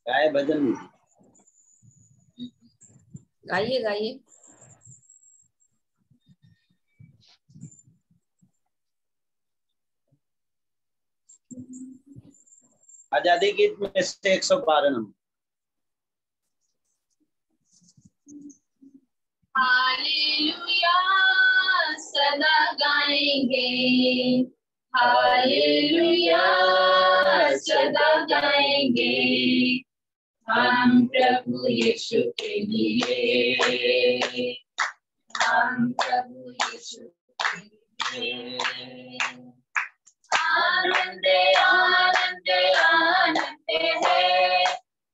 गाय भजन गाइए गाइए। आजादी गीत में से 112 नंबर। हालेलुया सदा गाएंगे, हालेलुया सदा गाएंगे, हम प्रभु यीशु के लिए, हम प्रभु यीशु के लिए। आनंद आनंद आनंद है,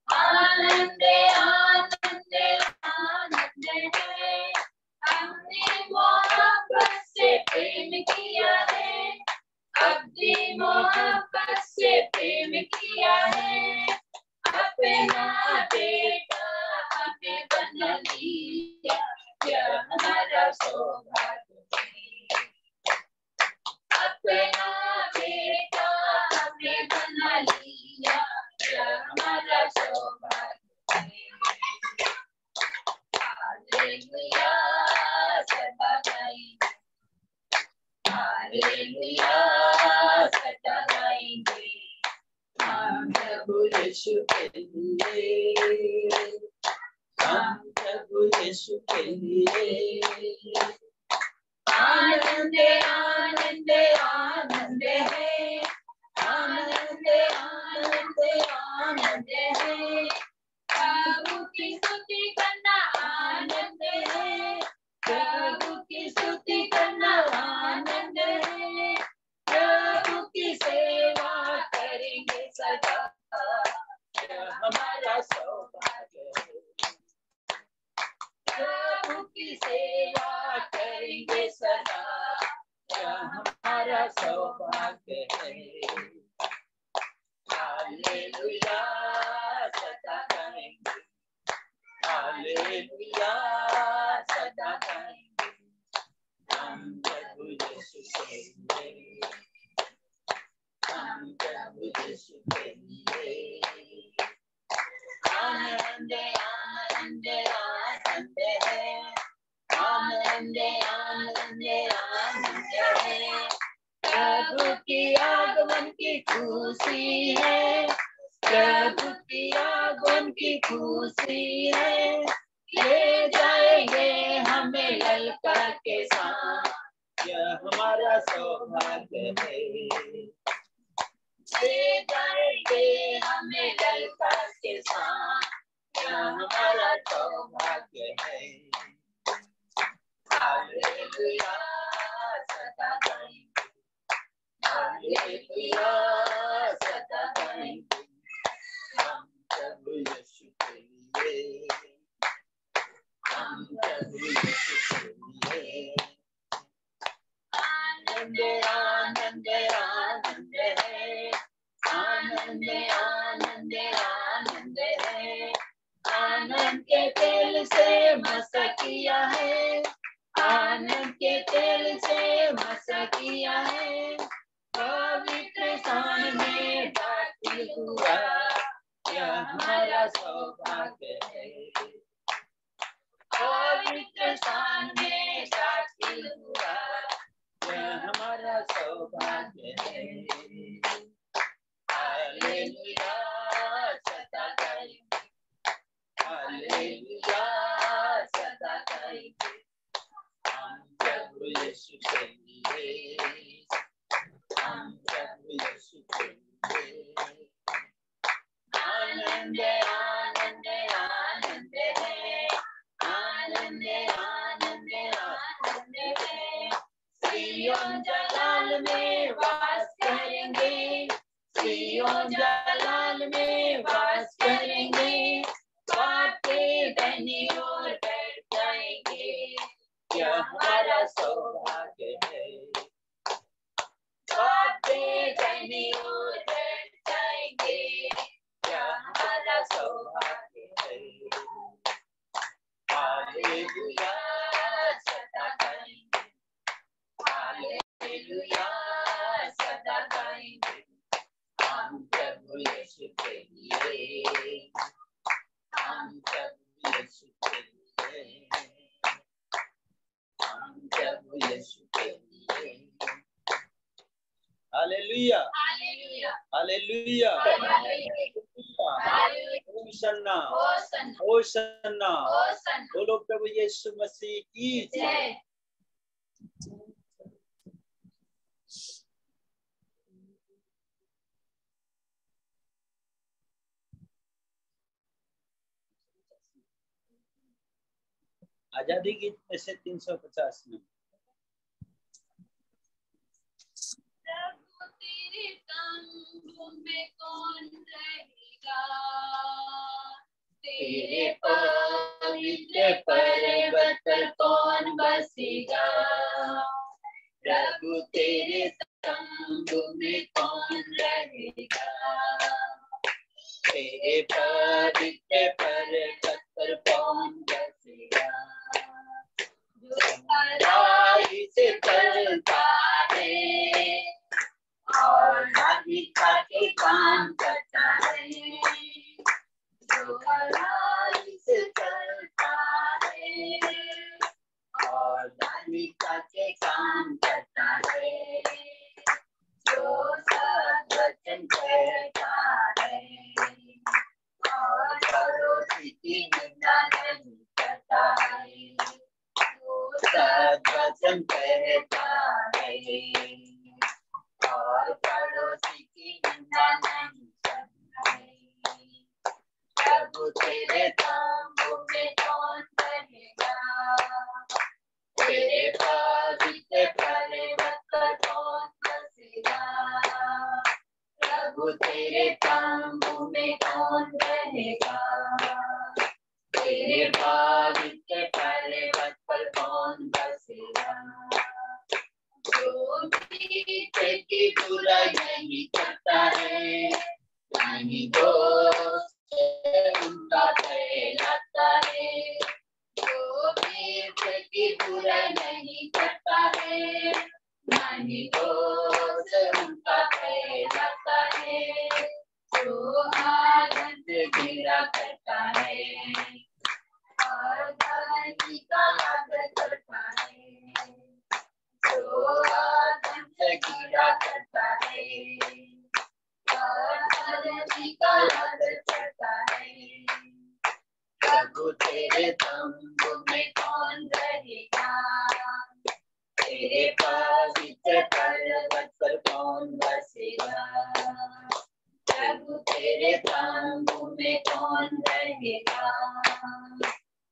आनंद आनंद आनंद है, हमने मोहब्बत से प्रेम किया है, अब्दी मोहब्बत से प्रेम किया है, अपना बेटा हमें बना लिया, यह हमारा सौभाग्य है, अपना बेटा हमें बना लिया, यह हमारा सौभाग्य है। हालेलुया सदा गाएंगे, हालेलुया सदा गाएंगे, हम प्रभु यीशु के लिए, हम प्रभु यीशु के लिए। आनंद आनंद आनंद है, आनंद आनंद आनंद है, प्रभु की स्तुति करना आनंद है, प्रभु की स्तुति करना आनंद है, प्रभु की सेवा करेंगे सदा, यह हमारा सौभाग्य है, प्रभु की सेवा करेंगे सदा, यह हमारा सौभाग्य है। हालेलुया सदा गाएंगे, हालेलुया सदा गाएंगे, हम प्रभु यीशु के लिए, हम प्रभु यीशु के लिए। आनंद आनंद आनंद है, आनंद आनंद आनंद है, प्रभु की आगमन की खुशी है, प्रभु की आगमन की खुशी है, ले जाएंगे हमें ललकार के साथ, यह हमारा सौभाग्य है, ले जाएंगे हमें ललकार के साथ, यह हमारा सौभाग्य है। हालेलुया सदा गाएंगे, हालेलुया सदा गाएंगे, हम प्रभु यीशु के लिए, हम प्रभु यीशु के लिए। आनंद आनंद आनंद है, आनंद आनंद आनंद है, आनंद के तेल से मसा किया है, आनंद के तेल से मसा किया है, पवित्र स्थान में दाखिल हुआ, यह हमारा सौभाग्य है, पवित्र स्थान में दाखिल हुआ, यह हमारा सौभाग्य है। हालेलुया सदा गाएंगे, हालेलुया सदा गाएंगे, हम प्रभु यीशु के लिए, हम प्रभु यीशु के लिए। आनंद आनंद आनंद है, आनंद आनंद आनंद है, सिय्योन जलाल में वास करेंगे, सिय्योन जलाल में वास करेंगे, बातें दाहिनी ओर बैठ जाएंगे, यह हमारा सौभाग्य है, बातें दाहिनी ओर बैठ जाएंगे, यह हमारा सौभाग्य है। हालेलुया सदा गाएंगे, यीशु के लिए। हालेलुया हालेलुया हालेलुया होशन्ना होशन्ना। बोलो प्रभु यीशु मसीह की जय। आजादी गीत में से 350 में प्रभु तेरे तंबू में कौन रहेगा, तेरे पवित्र पर्वत पर कौन बसेगा। प्रभु तेरे तंबू में कौन रहेगा, तेरे पवित्र पर्वत पर कौन बसेगा। जो भलाई से चलता है और धार्मिकता के काम करता है, जो भलाई से चलता है और धार्मिकता के काम करता है, जो सद्वचन कहता है और पड़ोसी की निंदा नहीं करता है, जो सद्वचन कहता है और पड़ोसी की निंदा नहीं करता है। प्रभु तेरे तंबू में कौन रहेगा, तेरे पवित्र पर्वत पर कौन बसेगा। प्रभु तेरे तंबू में कौन रहेगा, तेरे पवित्र पर्वत पर कौन बसेगा। जो पीछे की बुराई नहीं करता है, नहीं दोष उनका फैलाता है, जो पीछे की बुराई नहीं करता है, नहीं दोष उनका फैलाता है, जो आनंद गिरा करता है और धनी का आदर करता है, जो आदम से गिरा करता है और धनी का आदर करता है। प्रभु तेरे तंबू में कौन रहेगा, तेरे पवित्र पर्वत पर कौन बसेगा। प्रभु तेरे तंबू में कौन रहेगा,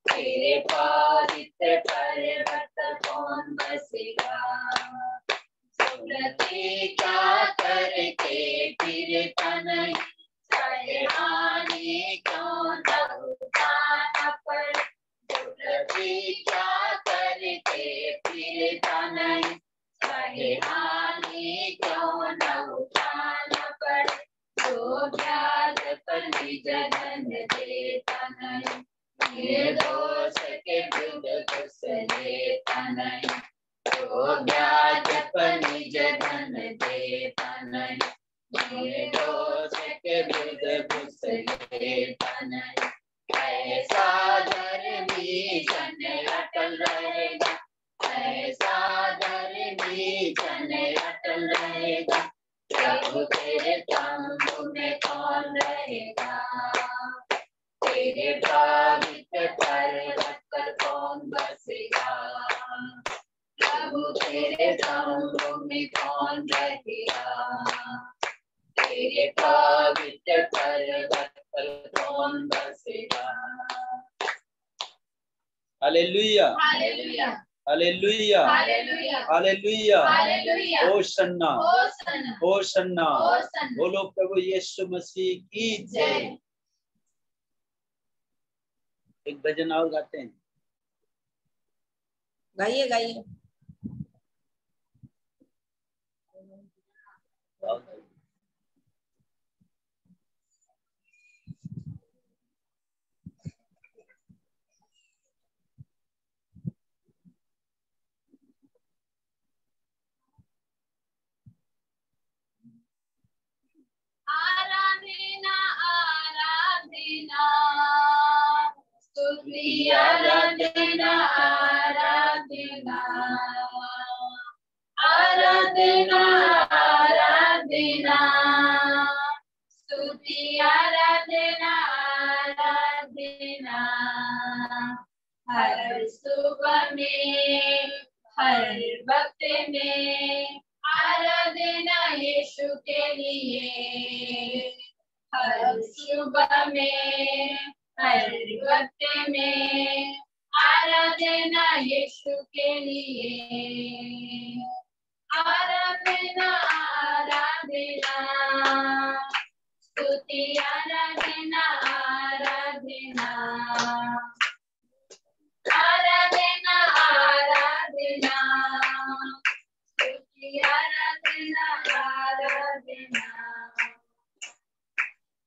तेरे पवित्र पर्वत पर कौन बसेगा। क्या करके फिरता नहीं, चाहे हानि क्यों न उठाना पड़े। क्या करके फिरता नहीं, चाहे हानि क्यों न उठाना पड़े। जो ब्याज पर निज धन देता नहीं, निर्दोष के विरुद्ध घुस लेता नहीं। जो ब्याज पर निज धन देता नहीं, निर्दोष के विरुद्ध घुस लेता नहीं। ऐसा धर्मी जन अटल रहेगा, ऐसा धर्मी जन अटल रहेगा। प्रभु तेरे तंबू में कौन रहेगा, तेरे पवित्र पर्वत पर कौन बसेगा। प्रभु तेरे तंबू में कौन रहेगा, तेरे पवित्र पर्वत पर कौन बसेगा। हालेलुया हालेलुया हालेलुया हालेलुया हालेलुया हालेलुया होशन्ना होशन्ना होशन्ना। होशन्ना। बोलो प्रभु यीशु मसीह की जय। एक भजन और गाते हैं। गाइए गाइए। आराधना आराधना स्तुति आराधना आराधना आराधना आराधना स्तुति आराधना आराधना हर सुबह में हर वक्त में आराधना यीशु के लिए हर सुबह में हर वक्त में आराधना यीशु के लिए आराधना आराधना स्तुति आराधना आराधना आराधना आराधना स्तुति आराधना आराधना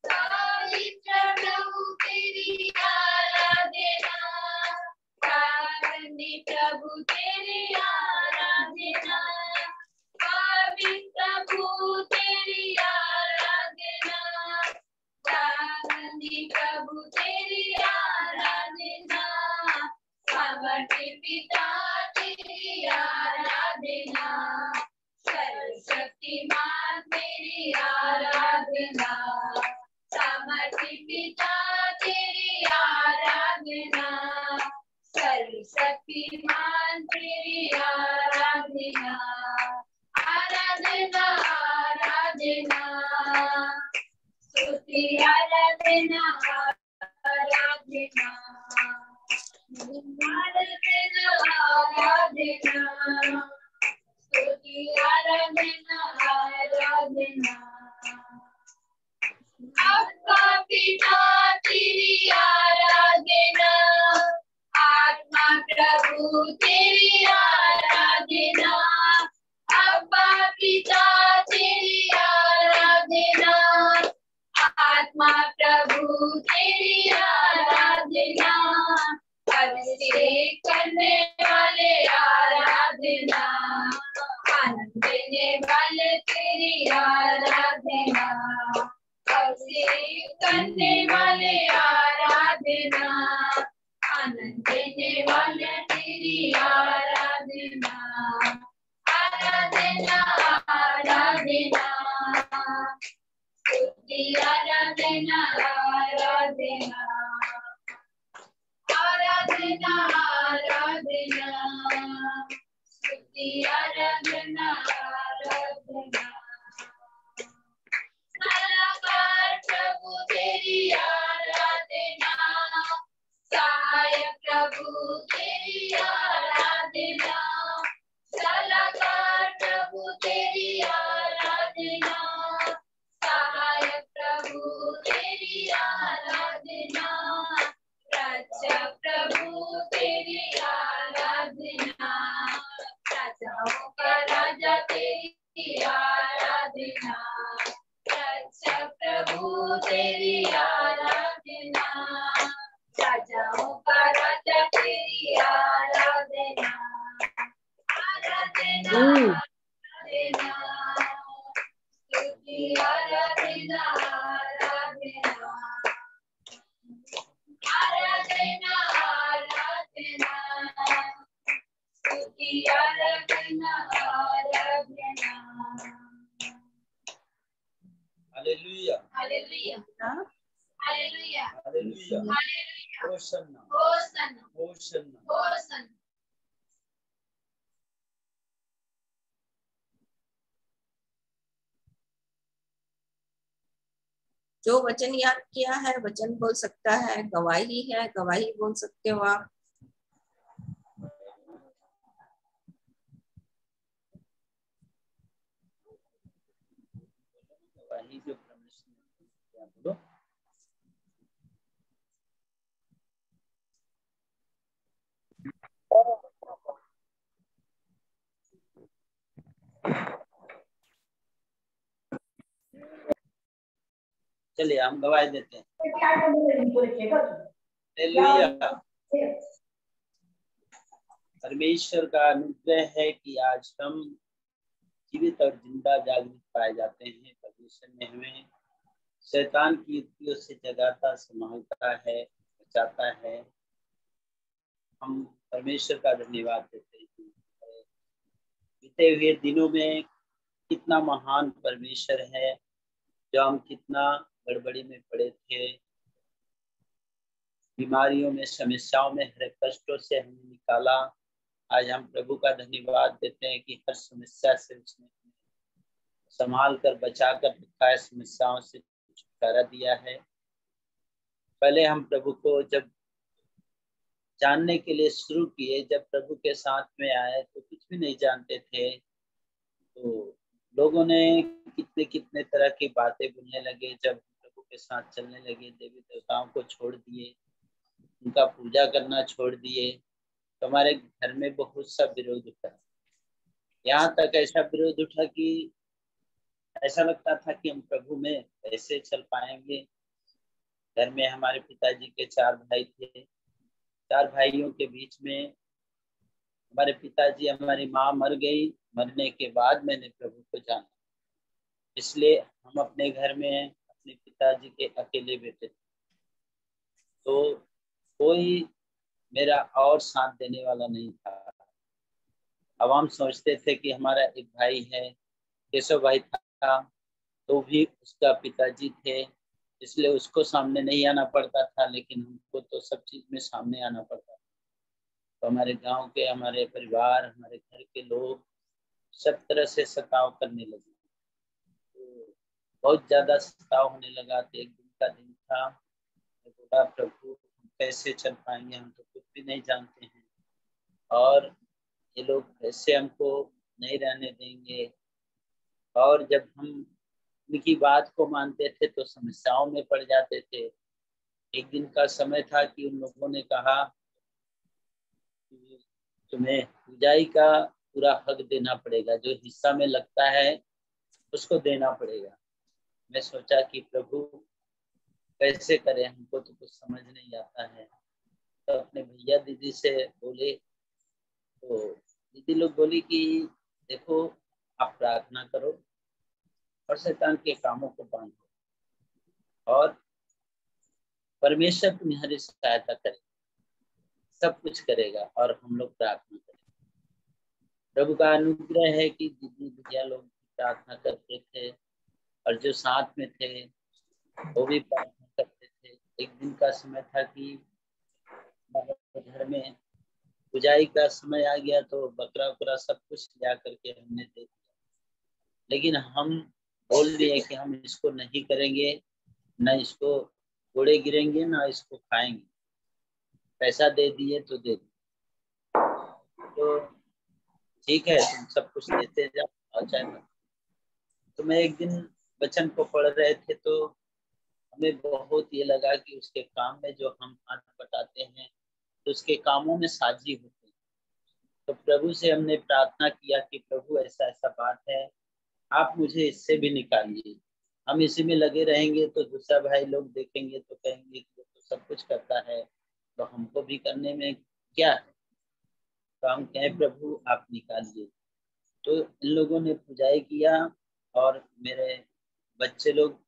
पवित्र प्रभु तेरी आराधना कारुण्य प्रभु तेरी आराधना पवित्र प्रभु तेरी आराधना कारुण्य प्रभु तेरी आराधना सामर्थ्य पिता तेरी आराधना सर्वशक्तिमान तेरी आराधना सामर्थ्य पिता तेरी आराधना सर्वशक्तिमान तेरी आराधना आराधना आराधना स्तुति आराधना आराधना आराधना आराधना स्तुति आराधना आराधना आपका पिता तेरी आराधना आत्मा प्रभु तेरी आराधना अब्बा पिता तेरी आराधना आत्मा प्रभु तेरी आराधना अभिषेक करने वाले आराधना आनंद देने वाले तेरी आराधना अभिषेक करने वाले आराधना आनंद देने वाले तेरी आराधना आराधना आराधना स्तुति आराधना आराधना आराधना आराधना स्तुति आराधना आराधना कलाकार प्रभु तेरी आराधना सहायक प्रभु तेरी आराधना कलाकार प्रभु तेरी आराधना सहायक प्रभु तेरी आराधना रक्षक प्रभु तेरी आराधना राजाओं का राजा तेरी आराधना रक्षक प्रभु तेरी आराधना राजाओं का राजा तेरी आराधना आराधना आराधना स्तुति आराधना आराधना आराधना आराधना स्तुति आराधना आराधना हालेलुया हालेलुया हालेलुया हालेलुया हालेलुया होसन्ना होसन्ना होसन्ना होसन्ना जो वचन याद किया है वचन बोल सकता है, गवाही है गवाही बोल सकते हो आप। वही जो परमेश्वर ने क्या बोलो चलिए हम गवाही देते हैं। हालेलुया। परमेश्वर का अनुग्रह है कि आज हम जीवित और जिंदा जागृत पाए जाते हैं। परमेश्वर ने हमें शैतान की युक्तियों से जगाता, संभालता है, बचाता है। हम परमेश्वर का धन्यवाद देते हैं। बीते हुए दिनों में कितना महान परमेश्वर है, जो हम कितना गड़बड़ी में पड़े थे, बीमारियों में, समस्याओं में, हर कष्टों से हमें निकाला। आज हम प्रभु का धन्यवाद देते हैं कि हर समस्या से उसने संभाल कर बचा कर रखा है, समस्याओं से छुटकारा दिया है। पहले हम प्रभु को जब जानने के लिए शुरू किए, जब प्रभु के साथ में आए तो कुछ भी नहीं जानते थे। तो लोगों ने कितने कितने तरह की बातें बोलने लगे। जब प्रभु के साथ चलने लगे, देवी देवताओं को छोड़ दिए, उनका पूजा करना छोड़ दिए, तो हमारे घर में बहुत सा विरोध उठा। यहाँ तक ऐसा विरोध उठा कि ऐसा लगता था कि हम प्रभु में कैसे चल पाएंगे। घर में हमारे पिताजी के 4 भाई थे। 4 भाइयों के बीच में हमारे पिताजी, हमारी माँ मर गई। मरने के बाद मैंने प्रभु को जाना, इसलिए हम अपने घर में अपने पिताजी के अकेले बेटे थे। तो कोई मेरा और साथ देने वाला नहीं था। अब हम सोचते थे कि हमारा एक भाई है, केशव भाई था, तो भी उसका पिताजी थे, इसलिए उसको सामने नहीं आना पड़ता था, लेकिन हमको तो सब चीज में सामने आना पड़ता था। तो हमारे गांव के, हमारे परिवार, हमारे घर के लोग सब तरह से सताव करने लगे। तो बहुत ज्यादा सताव होने लगा। तो एक दिन का दिन था, मैं बोला प्रभु हम कैसे चल पाएंगे, हम तो कुछ भी नहीं जानते हैं, और ये लोग कैसे हमको नहीं रहने देंगे। और जब हम उनकी बात को मानते थे तो समस्याओं में पड़ जाते थे। एक दिन का समय था कि उन लोगों ने कहा कि तुम्हें पूजाई का पूरा हक देना पड़ेगा, जो हिस्सा में लगता है उसको देना पड़ेगा। मैं सोचा कि प्रभु कैसे करें, हमको तो कुछ समझ नहीं आता है। तो अपने भैया दीदी से बोले, तो दीदी लोग बोली कि देखो आप प्रार्थना करो और शैतान के कामों को बांधो और परमेश्वर तुम्हारी सहायता करे, सब कुछ करेगा और हम लोग प्रार्थना करें। प्रभु का अनुग्रह है कि दीदी भैया लोग प्रार्थना करते थे और जो साथ में थे वो भी प्रार्थना करते थे। एक दिन का समय था कि घर में पुजाई का समय आ गया, तो बकरा उकरा सब कुछ लिया करके हमने दे दिया। लेकिन हम बोल दिए कि हम इसको नहीं करेंगे, न इसको घोड़े गिरेंगे, ना इसको खाएंगे। पैसा दे दिए तो दे दिए, तो ठीक है तुम सब कुछ देते जाओ और चाहे मत। तो मैं एक दिन वचन को पढ़ रहे थे, तो हमें बहुत ये लगा कि उसके काम में जो हम हाथ बटाते हैं तो उसके कामों में साझी होते हैं। तो प्रभु से हमने प्रार्थना किया कि प्रभु ऐसा ऐसा बात है, आप मुझे इससे भी निकालिए। हम इसी में लगे रहेंगे तो दूसरा भाई लोग देखेंगे तो कहेंगे कि वो तो सब कुछ करता है, तो हमको भी करने में क्या है। तो हम कहें प्रभु आप निकालिए। तो इन लोगों ने पूजाई किया और मेरे बच्चे लोग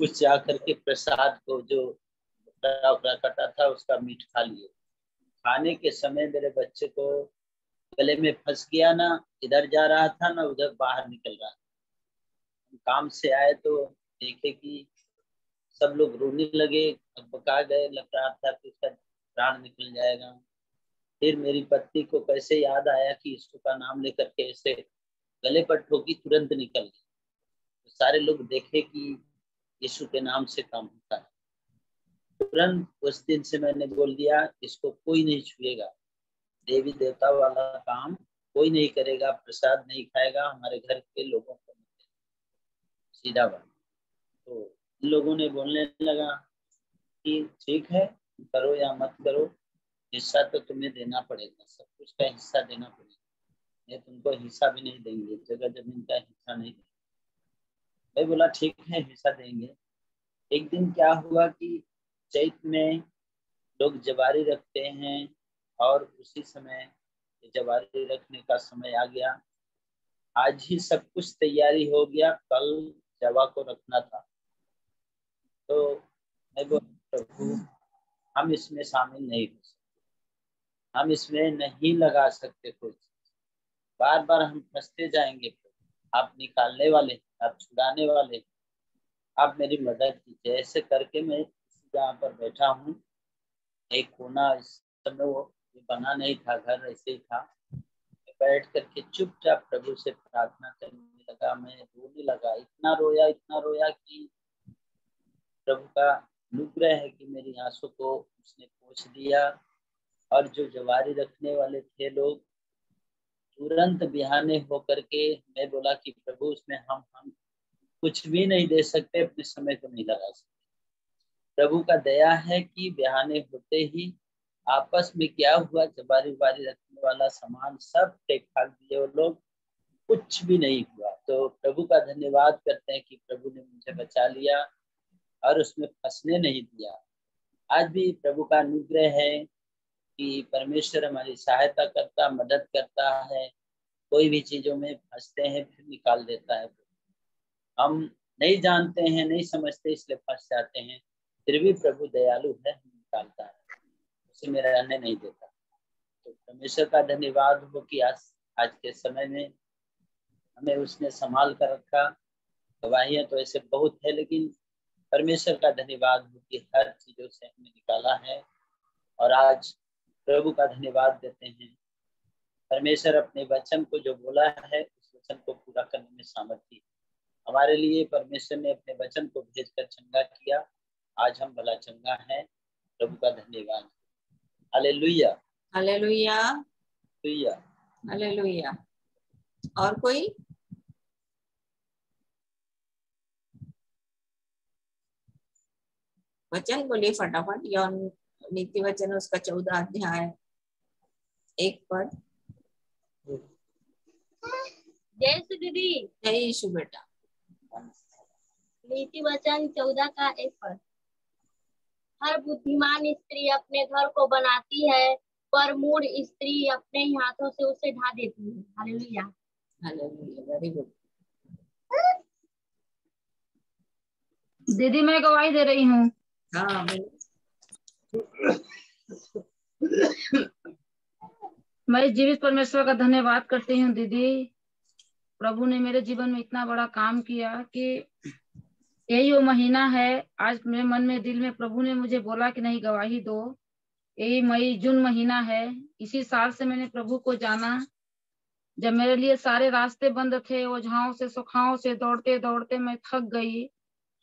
कुछ जा करके प्रसाद को जो बकरा कटा था उसका मीट खा लिए। खाने के समय मेरे बच्चे को गले में फंस गया, ना इधर जा रहा था ना उधर बाहर निकल रहा था। काम से आए तो देखे कि सब लोग रोने लगे, बका गए, लग रहा था कि उसका प्राण निकल जाएगा। फिर मेरी पत्नी को कैसे याद आया कि यीशु का नाम लेकर के ऐसे गले पर ठोकी, तुरंत निकल गई। तो सारे लोग देखे कि यीशु के नाम से काम होता है। तुरंत उस दिन से मैंने बोल दिया इसको कोई नहीं छुएगा, देवी देवता वाला काम कोई नहीं करेगा, प्रसाद नहीं खाएगा, हमारे घर के लोगों को सीधा बात। तो इन लोगों ने बोलने लगा कि ठीक है करो या मत करो, हिस्सा तो तुम्हें देना पड़ेगा, सब कुछ का हिस्सा देना पड़ेगा, ये तुमको हिस्सा भी नहीं देंगे, जगह जमीन का हिस्सा नहीं देंगे। मैं बोला ठीक है हिस्सा देंगे। एक दिन क्या हुआ कि चैत में लोग जवारी रखते हैं और उसी समय जवारी रखने का समय आ गया। आज ही सब कुछ तैयारी हो गया, कल जवा को रखना था। तो मैं बोला प्रभु हम इसमें शामिल नहीं हो सकते, हम इसमें नहीं लगा सकते कुछ, बार बार हम फंसते जाएंगे। आप निकालने वाले, आप छुड़ाने वाले, आप मेरी मदद कीजिए। ऐसे करके मैं जहाँ पर बैठा हूँ, एक कोना इस समय वो बना नहीं था, घर ऐसे ही था, बैठ करके चुपचाप प्रभु से प्रार्थना करने लगा। मैं रोने लगा, इतना रोया कि प्रभु का अनुग्रह है कि मेरी आंसू को उसने पोंछ दिया। और जो जवारी रखने वाले थे लोग, तुरंत बिहाने होकर के मैं बोला कि प्रभु उसमें हम कुछ भी नहीं दे सकते, अपने समय को नहीं लगा सकते। प्रभु का दया है कि बिहाने होते ही आपस में क्या हुआ, जबारी उबारी रखने वाला सामान सब फेंक फाक दिए वो लोग, कुछ भी नहीं हुआ। तो प्रभु का धन्यवाद करते हैं कि प्रभु ने मुझे बचा लिया और उसमें फंसने नहीं दिया। आज भी प्रभु का अनुग्रह है कि परमेश्वर हमारी सहायता करता, मदद करता है। कोई भी चीजों में फंसते हैं फिर निकाल देता है। हम नहीं जानते हैं, नहीं समझते, इसलिए फंस जाते हैं, फिर भी प्रभु दयालु है, निकालता है, उसे मेरा अन्य नहीं देता। तो परमेश्वर का धन्यवाद हो कि आज के समय में हमें उसने संभाल कर रखा। गवाहियां तो ऐसे बहुत है, लेकिन परमेश्वर का धन्यवाद हो कि हर चीजों से हमें निकाला है। और आज प्रभु का धन्यवाद देते हैं। परमेश्वर अपने वचन को जो बोला है, उस वचन को पूरा करने में सामर्थ्य हमारे लिए। परमेश्वर ने अपने वचन को भेजकर चंगा किया, आज हम भला चंगा है। प्रभु का धन्यवाद। हालेलुया, हालेलुया, हालेलुया, हालेलुया। और कोई? वचन बोलिए फटाफट। यौन नीति वचन उसका 14 अध्याय 1 पद। जय यीशु दीदी। जय यीशु बेटा। नीति वचन 14 का 1 पद। हर बुद्धिमान स्त्री अपने घर को बनाती है, पर मूढ़ स्त्री अपने ही हाथों से उसे ढा देती है। Hallelujah, hallelujah, very good. दीदी मैं गवाही दे रही हूँ। हाँ, मैं जीवित परमेश्वर का धन्यवाद करती हूँ दीदी। प्रभु ने मेरे जीवन में इतना बड़ा काम किया कि यही वो महीना है। आज मेरे मन में, दिल में प्रभु ने मुझे बोला कि नहीं गवाही दो। यही मई जून महीना है। इसी साल से मैंने प्रभु को जाना, जब मेरे लिए सारे रास्ते बंद थे। ओझाओं से सुखाओं से दौड़ते दौड़ते मैं थक गई।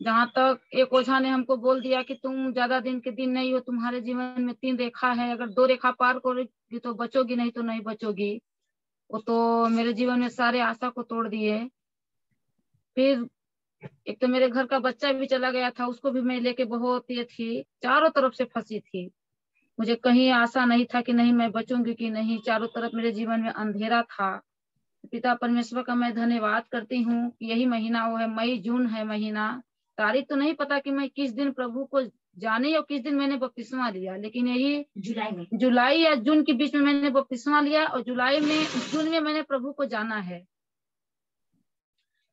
जहां तक एक ओझा ने हमको बोल दिया कि तुम ज्यादा दिन के दिन नहीं हो, तुम्हारे जीवन में 3 रेखा है, अगर 2 रेखा पार करोगी तो बचोगी, नहीं तो नहीं बचोगी। वो तो मेरे जीवन में सारे आशा को तोड़ दिए। फिर एक तो मेरे घर का बच्चा भी चला गया था, उसको भी मैं लेके बहुत ये थी, चारों तरफ से फंसी थी। मुझे कहीं आशा नहीं था कि नहीं मैं बचूंगी कि नहीं। चारों तरफ मेरे जीवन में अंधेरा था। पिता परमेश्वर का मैं धन्यवाद करती हूँ कि यही महीना वो है, मई जून है महीना। तारीख तो नहीं पता कि मैं किस दिन प्रभु को जाने और किस दिन मैंने बपतिस्मा लिया, लेकिन यही जुलाई या जून के बीच में मैंने बपतिस्मा लिया और जून में मैंने प्रभु को जाना है।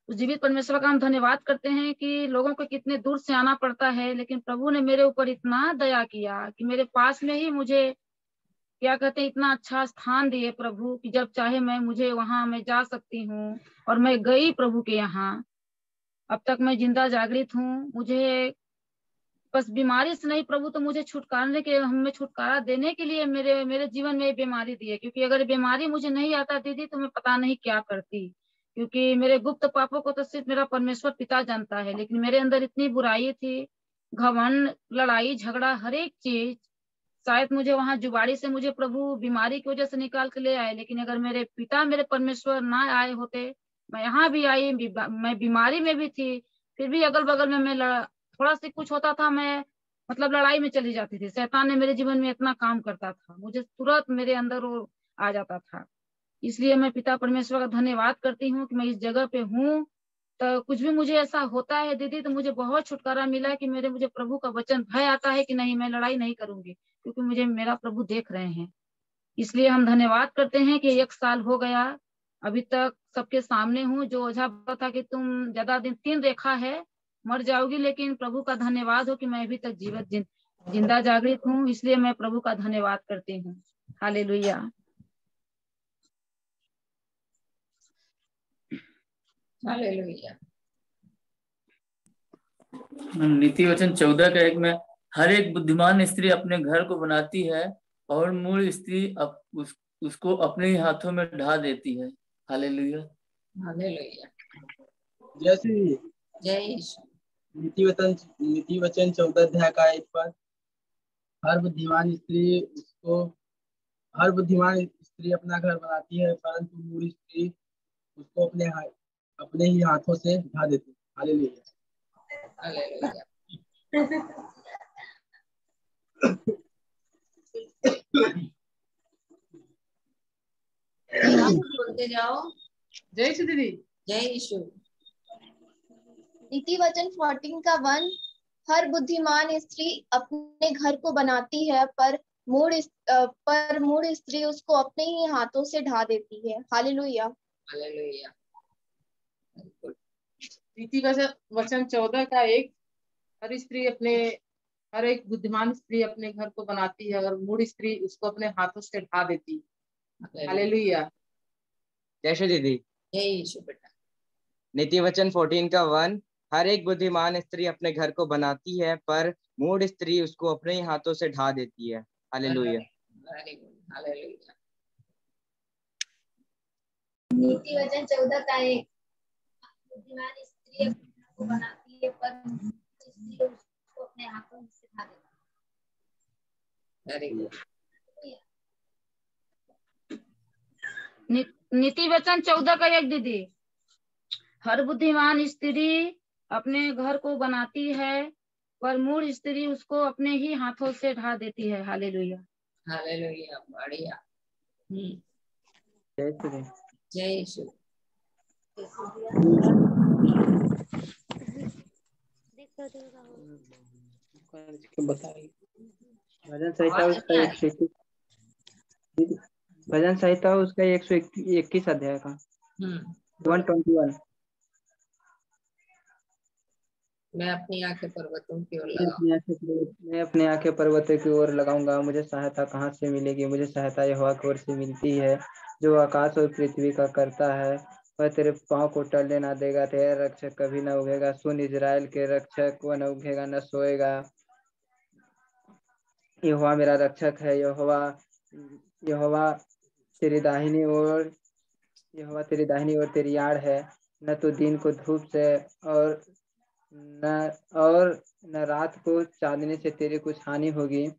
उस जीवित परमेश्वर का हम धन्यवाद करते हैं कि लोगों को कितने दूर से आना पड़ता है, लेकिन प्रभु ने मेरे ऊपर इतना दया किया कि मेरे पास में ही मुझे क्या कहते हैं इतना अच्छा स्थान दिए प्रभु कि जब चाहे मुझे वहां मैं जा सकती हूँ। और मैं गई प्रभु के यहाँ। अब तक मैं जिंदा जागृत हूँ। मुझे बस बीमारी से नहीं, प्रभु तो मुझे हमें छुटकारा देने के लिए मेरे जीवन में बीमारी दी है। क्योंकि अगर बीमारी मुझे नहीं आता दीदी तो मैं पता नहीं क्या करती। क्योंकि मेरे गुप्त पापों को तो सिर्फ मेरा परमेश्वर पिता जानता है, लेकिन मेरे अंदर इतनी बुराई थी, घमंड, लड़ाई झगड़ा, हर एक चीज। शायद मुझे वहां जुबाड़ी से मुझे प्रभु बीमारी की वजह से निकाल के ले आए, लेकिन अगर मेरे पिता मेरे परमेश्वर ना आए होते, मैं यहाँ भी आई, मैं बीमारी में भी थी, फिर भी अगल बगल में मैं थोड़ा सा कुछ होता था, मैं मतलब लड़ाई में चली जाती थी। शैतान ने मेरे जीवन में इतना काम करता था, मुझे तुरंत मेरे अंदर वो आ जाता था। इसलिए मैं पिता परमेश्वर का धन्यवाद करती हूँ कि मैं इस जगह पे हूँ। तो कुछ भी मुझे ऐसा होता है दीदी तो मुझे बहुत छुटकारा मिला कि मुझे प्रभु का वचन भय आता है कि नहीं मैं लड़ाई नहीं करूंगी, क्योंकि मुझे मेरा प्रभु देख रहे हैं। इसलिए हम धन्यवाद करते हैं कि 1 साल हो गया, अभी तक सबके सामने हूँ। जो ओझा बोला था कि तुम ज्यादा दिन 3 रेखा है मर जाओगी, लेकिन प्रभु का धन्यवाद हो कि मैं अभी तक जिंदा जागृत हूँ। इसलिए मैं प्रभु का धन्यवाद करती हूँ। हालेलुया। हालेलुया। नीति वचन 14 का 1 में, हर एक बुद्धिमान स्त्री अपने घर को बनाती है और मूढ़ स्त्री उसको अपने ही हाथों में ढा देती है। हालेलुया। हालेलुया। जय श्री जय यीशु। नीति वचन 14 अध्याय का 1 पद, हर बुद्धिमान स्त्री अपना घर बनाती है, परंतु मूढ़ स्त्री उसको अपने ही हाथों से ढा देती है। हालेलुया। हालेलुया। बोलते जाओ। जय यीशु दीदी। जय यीशु। नीति वचन 14 का 1, हर बुद्धिमान स्त्री अपने घर को बनाती है, पर मूढ़ स्त्री उसको अपने ही हाथों से ढा देती है। हालेलुया। हालेलुया। नीति वचन 14 का 1, हर एक बुद्धिमान स्त्री अपने घर को बनाती है और मूढ़ स्त्री उसको अपने हाथों से ढा देती है। हालेलुया। जय श्री दीदी। जय यीशु बेटा। नीति वचन 14 का 1, हर एक बुद्धिमान स्त्री अपने घर को बनाती है, पर मूढ़ स्त्री उसको अपने ही हाथों से ढा देती है। हालेलुया। हालेलुया। नीति वचन 14 का 1, बुद्धिमान स्त्री अपने घर को बनाती है, पर स्त्री उसको अपने हाथों से ढा देती है। Very good. नीति वचन 14 का 1 दीदी, हर बुद्धिमान स्त्री अपने घर को बनाती है, पर मूढ़ स्त्री उसको अपने ही हाथों से ढा देती है। हालेलुया। हालेलुया। बढ़िया। जय श्री। जय यीशु। भजन संहिता उसका 121 अध्याय का 121। मैं अपनी आंखें पर्वतों की ओर मैं अपनी आंखें पर्वतों की ओर लगाऊंगा, मुझे सहायता कहाँ से मिलेगी? मुझे सहायता यहोवा की ओर से मिलती है, जो आकाश और पृथ्वी का करता है। वह तेरे पाँव को टलने ना देगा, तेरा रक्षक कभी न उगेगा। सुन इजराइल के रक्षक, वह न उगेगा न सोएगा। यहोवा मेरा रक्षक है। यहोवा तेरी दाहिनी ओर तेरी आड़ है। न तो दिन को धूप से और न रात को चांदनी से तेरी कुछ हानि होगी।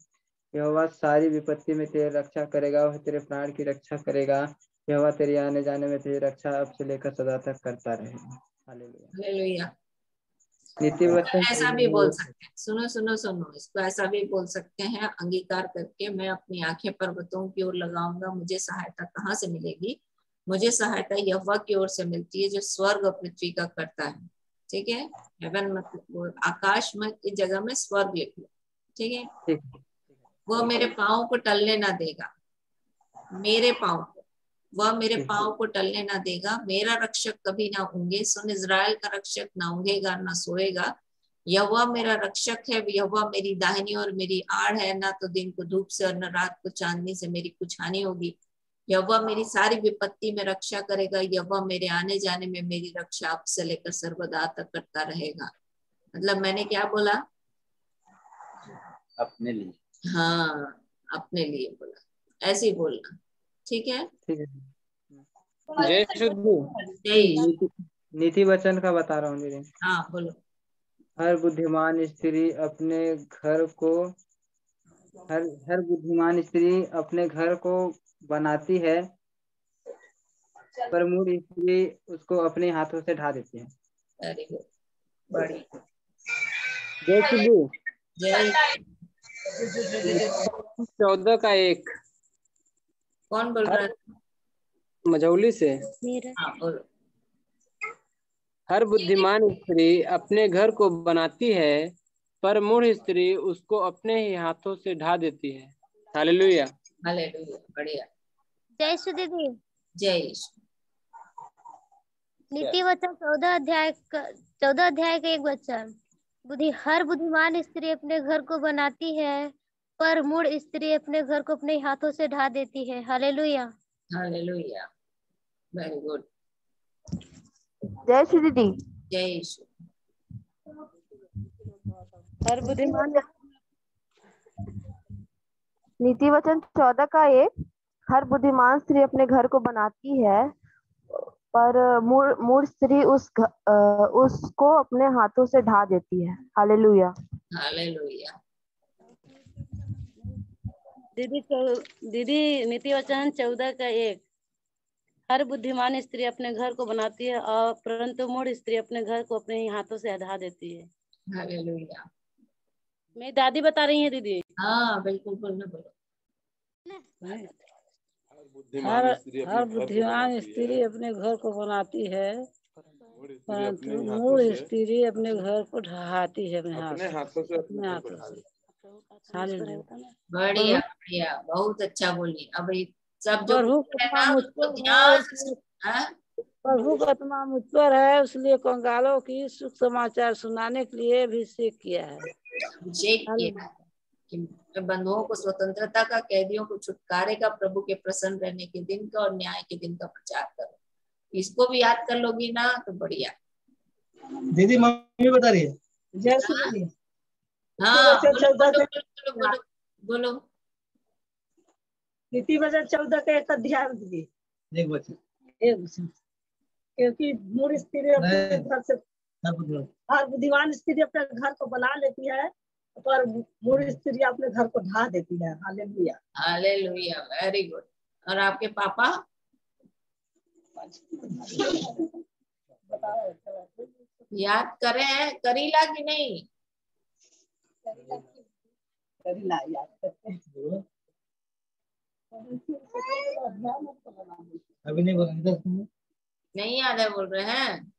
यहोवा सारी विपत्ति में तेरी रक्षा करेगा, वह तेरे प्राण की रक्षा करेगा। यहोवा तेरे आने जाने में तेरी रक्षा अब से लेकर सदा तक करता रहेगा। हालेलुया। नीति वचन ऐसा भी बोल सकते हैं, सुनो, इसको ऐसा भी बोल सकते हैं अंगीकार करके, मैं अपनी आंखें पर्वतों की ओर लगाऊंगा, मुझे सहायता कहाँ से मिलेगी? मुझे सहायता यहोवा की ओर से मिलती है, जो स्वर्ग और पृथ्वी का करता है। ठीक है। हेवन मतलब आकाश में की जगह में स्वर्ग लिख लो। ठीक है। वह मेरे पाँव को टलने ना देगा, वह मेरे पाँव को टलने ना देगा। मेरा रक्षक कभी ना ऊँगे। सुन इजराइल का रक्षक ना ऊँगेगा ना सोएगा। यहोवा मेरा रक्षक है, यहोवा मेरी दाहिनी और मेरी आड़ है। ना तो दिन को धूप से और न रात को चांदनी से मेरी कुछ हानि होगी। यहोवा मेरी सारी विपत्ति में रक्षा करेगा। यहोवा मेरे आने जाने में मेरी रक्षा अब से लेकर सर्वदा तक करता रहेगा। मतलब मैंने क्या बोला? अपने लिए। हाँ, अपने लिए बोला, ऐसे ही बोलना। ठीक है। जय नीति वचन का बता रहा हूँ। हाँ बोलो। हर बुद्धिमान स्त्री अपने घर को बनाती है, पर मूढ़ स्त्री उसको अपने हाथों से ढा देती है। Very good. बड़ी जय सिद्धू। जय। 14 का 1। कौन बोल रहा है? मझौली से। हाँ बोलो। हर बुद्धिमान स्त्री अपने घर को बनाती है, पर मूढ़ स्त्री उसको अपने ही हाथों से ढा देती है। हालेलुया। हालेलुया। बढ़िया। जय श्री दीदी। जय यीशु। नीति वचन 14 अध्याय का 1 वचन, हर बुद्धिमान स्त्री अपने घर को बनाती है, पर मूढ़ स्त्री अपने घर को अपने हाथों से ढा देती है। हालेलुया। हालेलुया। Very good. जय श्री दीदी। जय श्री। हर बुद्धिमान नीति वचन 14:1 हर बुद्धिमान स्त्री अपने घर को बनाती है पर मूढ़ स्त्री उसको अपने हाथों से ढा देती है। हालेलुया। हालेलुया। दीदी नीति वचन 14:1 हर बुद्धिमान स्त्री अपने घर को बनाती है और परंतु मूढ़ स्त्री अपने घर को अपने ही हाथों से ढा देती है। हालेलुया। मेरी दादी बता रही है दीदी। हाँ बिल्कुल, बोलो बोलो। हर बुद्धिमान स्त्री अपने घर को बनाती है परंतु मूढ़ स्त्री अपने घर को ढहाती है अपने हाथों से। बढ़िया बढ़िया, बहुत अच्छा बोली। अब सब जो प्रभु का आत्मा मुझ पर है, इसलिए कंगालों की सुख समाचार सुनाने के लिए अभिषेक किया है। अभिषेक किया है कि बंधुओं को स्वतंत्रता का, कैदियों को छुटकारे का, प्रभु के प्रसन्न रहने के दिन का और न्याय के दिन का प्रचार करो। इसको भी याद कर लोगी ना तो बढ़िया। दीदी मम्मी बता रही है। जय श्री दीदी। हाँ बोलो बोलो। नीति वचन 14 का 1 अध्याय दीदी। एक वचन क्योंकि मूढ़ स्त्री अपने घर से, हर बुद्धिमान स्त्री अपने घर को बना लेती है पर मूढ़ स्त्री अपने घर को ढा देती है। हालेलुया। Hallelujah, very good. और आपके पापा? याद करें, करीला कि नहीं? करीला याद करते हैं। अभी नहीं बोलेंगे, नहीं याद है बोल रहे हैं?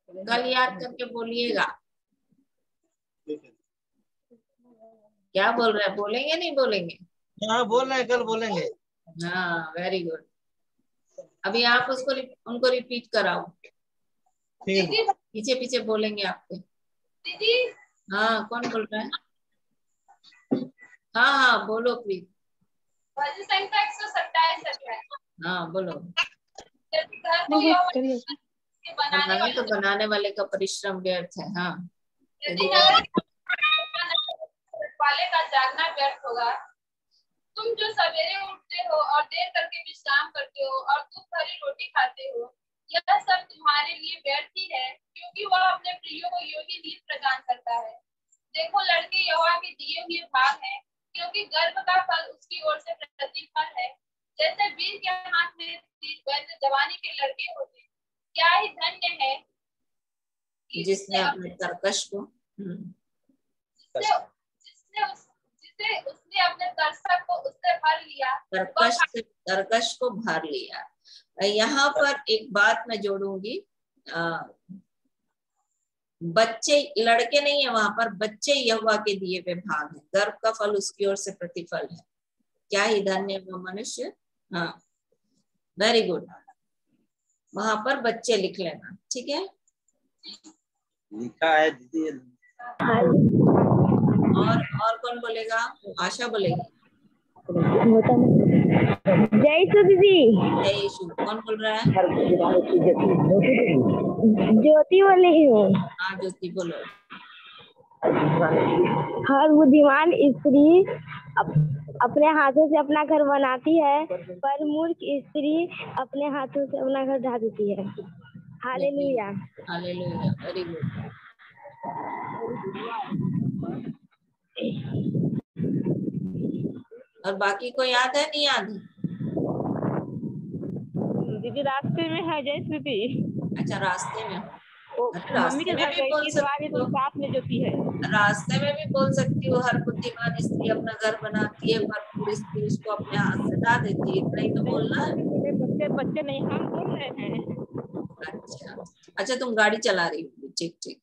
कल याद करके बोलिएगा। क्या बोल रहे हैं? बोलेंगे नहीं बोलेंगे? हाँ बोल रहे हैं, कल बोलेंगे। हाँ वेरी गुड। अभी आप उनको रिपीट कराओ। पीछे पीछे बोलेंगे आपके। दीदी हाँ कौन बोल रहा है? हाँ हाँ बोलो प्लीज। भजन संख्या 127 है। हाँ बोलो। बनाने तो बनाने वाले का परिश्रम व्यर्थ है। हाँ वाले का जागना व्यर्थ होगा। तुम जो सवेरे उठते हो और देर करके विश्राम करते हो और दुख भरी रोटी खाते हो, यह सब तुम्हारे लिए व्यर्थ ही है, क्योंकि वह अपने प्रियों को योग्य नींद प्रदान करता है। देखो लड़के यहोवा के दिए हुए भाग हैं, क्योंकि गर्भ का फल उसकी ओर से प्रतिफल है। जैसे वीर के हाथ में तीर जवानी के लड़के होते, क्या ही धन्य है जिसने अपने तरकश को जिसे उसने अपने दर्शक को उससे भर लिया, तरकश को भर लिया। यहाँ पर एक बात मैं जोड़ूंगी, बच्चे, लड़के नहीं है वहां पर, बच्चे यहोवा के दिए हुए भाग है, गर्भ का फल उसकी ओर से प्रतिफल है। क्या ही धन्य वो मनुष्य। हाँ वेरी गुड। वहां पर बच्चे लिख लेना, ठीक है? लिखा है दीदी। और कौन बोलेगा? आशा बोलेगी। जय यीशु दीदी। जय यीशु। कौन बोल रहा है? ज्योति बोल रही हूँ। हाँ ज्योति बोलो। हर बुद्धिमान स्त्री अपने हाथों से अपना घर बनाती है पर मूर्ख स्त्री अपने हाथों से अपना घर ढा देती है। हालेलुया। Hallelujah, very good. और बाकी को याद है नहीं याद? दीदी रास्ते में है। जय श्री। अच्छा रास्ते में। मम्मी के घर गई थी तो आगे तो साथ में ज्योति है। रास्ते में भी बोल सकती हो हर बुद्धिमान स्त्री अपना घर बनाती है पर मूढ़ स्त्री उसको अपने हाथ से ढा देती है। इतना ही तो बोलना है। बच्चे नहीं, हम बोल रहे हैं। अच्छा तुम गाड़ी चला रही हो? ठीक ठीक।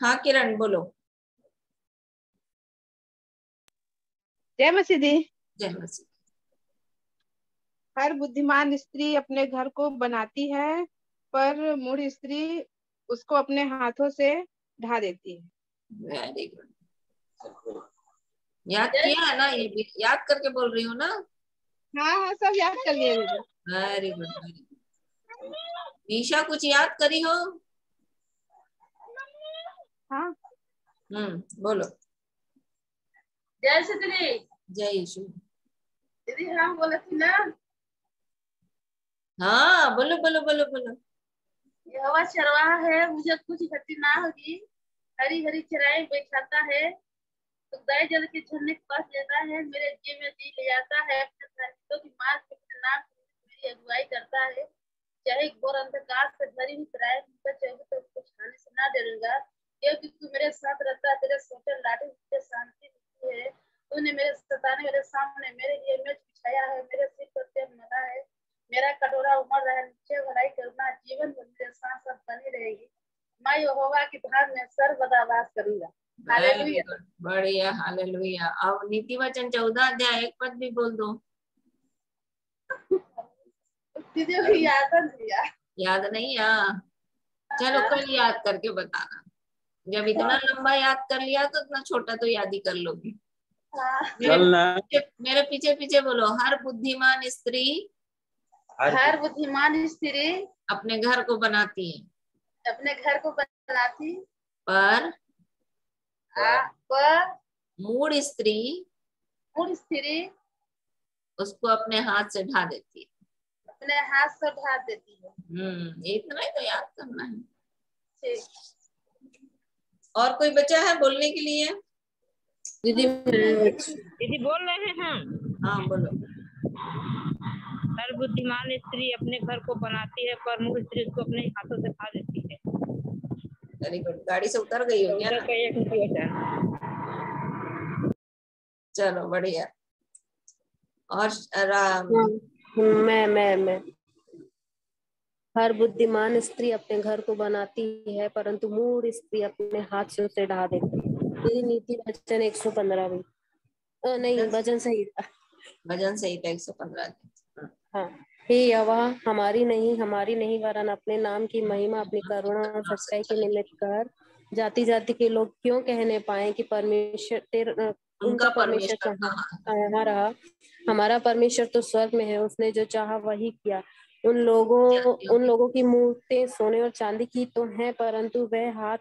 हाँ किरण बोलो। जय मसीह दी। जय मसीह। हर बुद्धिमान स्त्री अपने घर को बनाती है पर मूढ़ स्त्री उसको अपने हाथों से ढा देती है। Very good. याद किया है ना? ये भी याद करके बोल रही हूँ ना? हाँ सब याद कर लिए दीदी। Very good very good. Nisha कुछ याद करी हो? हाँ बोलो। जय श्री दीदी। जय यीशु। दीदी हाँ बोला थी ना। हाँ बोलो बोलो बोलो बोलो। यहोवा चरवाहा है, मुझे कुछ घटी ना होगी। हरी हरी चराई बैठाता है, तो गाय जल के झरने के पास लेता है। मेरे जी में दी ले जाता है, अपने धार्मिकों की मार्ग के नाम मेरी अगुवाई करता है। चाहे घोर अंधकार से भरी हुई चराई मुझे चाहे तो उसको छाने से ना डरूंगा, क्योंकि तू मेरे साथ रहता है। तेरे सोचल लाठी मुझे शांति देती है। तूने मेरे सताने वाले सामने मेरे लिए मेज बिछाया है। मेरे सिर पर तेल मला है, मेरा कटोरा उमड़ रहा है। नीचे भलाई करुणा जीवन भर मेरे साथ साथ बनी रहेगी। मैं यहोवा की धाम में सर्वदा वास करूंगा। वेरी गुड, बढ़िया, हालेलुया। अब नीति वचन 14 अध्याय 1 पद भी बोल दो। दीदी याद नहीं है। याद नहीं है? चलो कल याद करके बताना। जब इतना लंबा याद कर लिया तो इतना छोटा तो याद ही कर लोगी। मेरे पीछे पीछे बोलो। हर बुद्धिमान स्त्री, हर बुद्धिमान स्त्री अपने घर को बनाती है, अपने घर को बनाती, पर मूढ़ स्त्री उसको अपने हाथ से ढा देती है। अपने हाथ से ढा देती है। इतना ही तो याद करना है। और कोई बचा है बोलने के लिए? दीदी बोल रहे हैं हम। हाँ बोलो। हर बुद्धिमान स्त्री अपने घर को बनाती है, पर मूढ़ स्त्री उसको अपने हाथों से खा देती है। Very good. गाड़ी से उतर गई हो क्या? चलो बढ़िया। और मैं हर बुद्धिमान स्त्री अपने घर को बनाती है, परंतु मूढ़ स्त्री अपने हाथ से उसे ढा देती है। नीति वचन 115 भी नहीं, भजन संहिता 115। हाँ। हे यहोवा हमारी नहीं वरन अपने नाम की महिमा अपनी करुणा और सच्चाई के निमित्त कर। जाति जाति के लोग क्यों कहने पाए कि परमेश्वर उनका परमेश्वर कहाँ रहा। हमारा परमेश्वर तो स्वर्ग में है, उसने जो चाहा वही किया। उन लोगों की मूर्तें सोने और चांदी की तो हैं, परंतु वह हाथ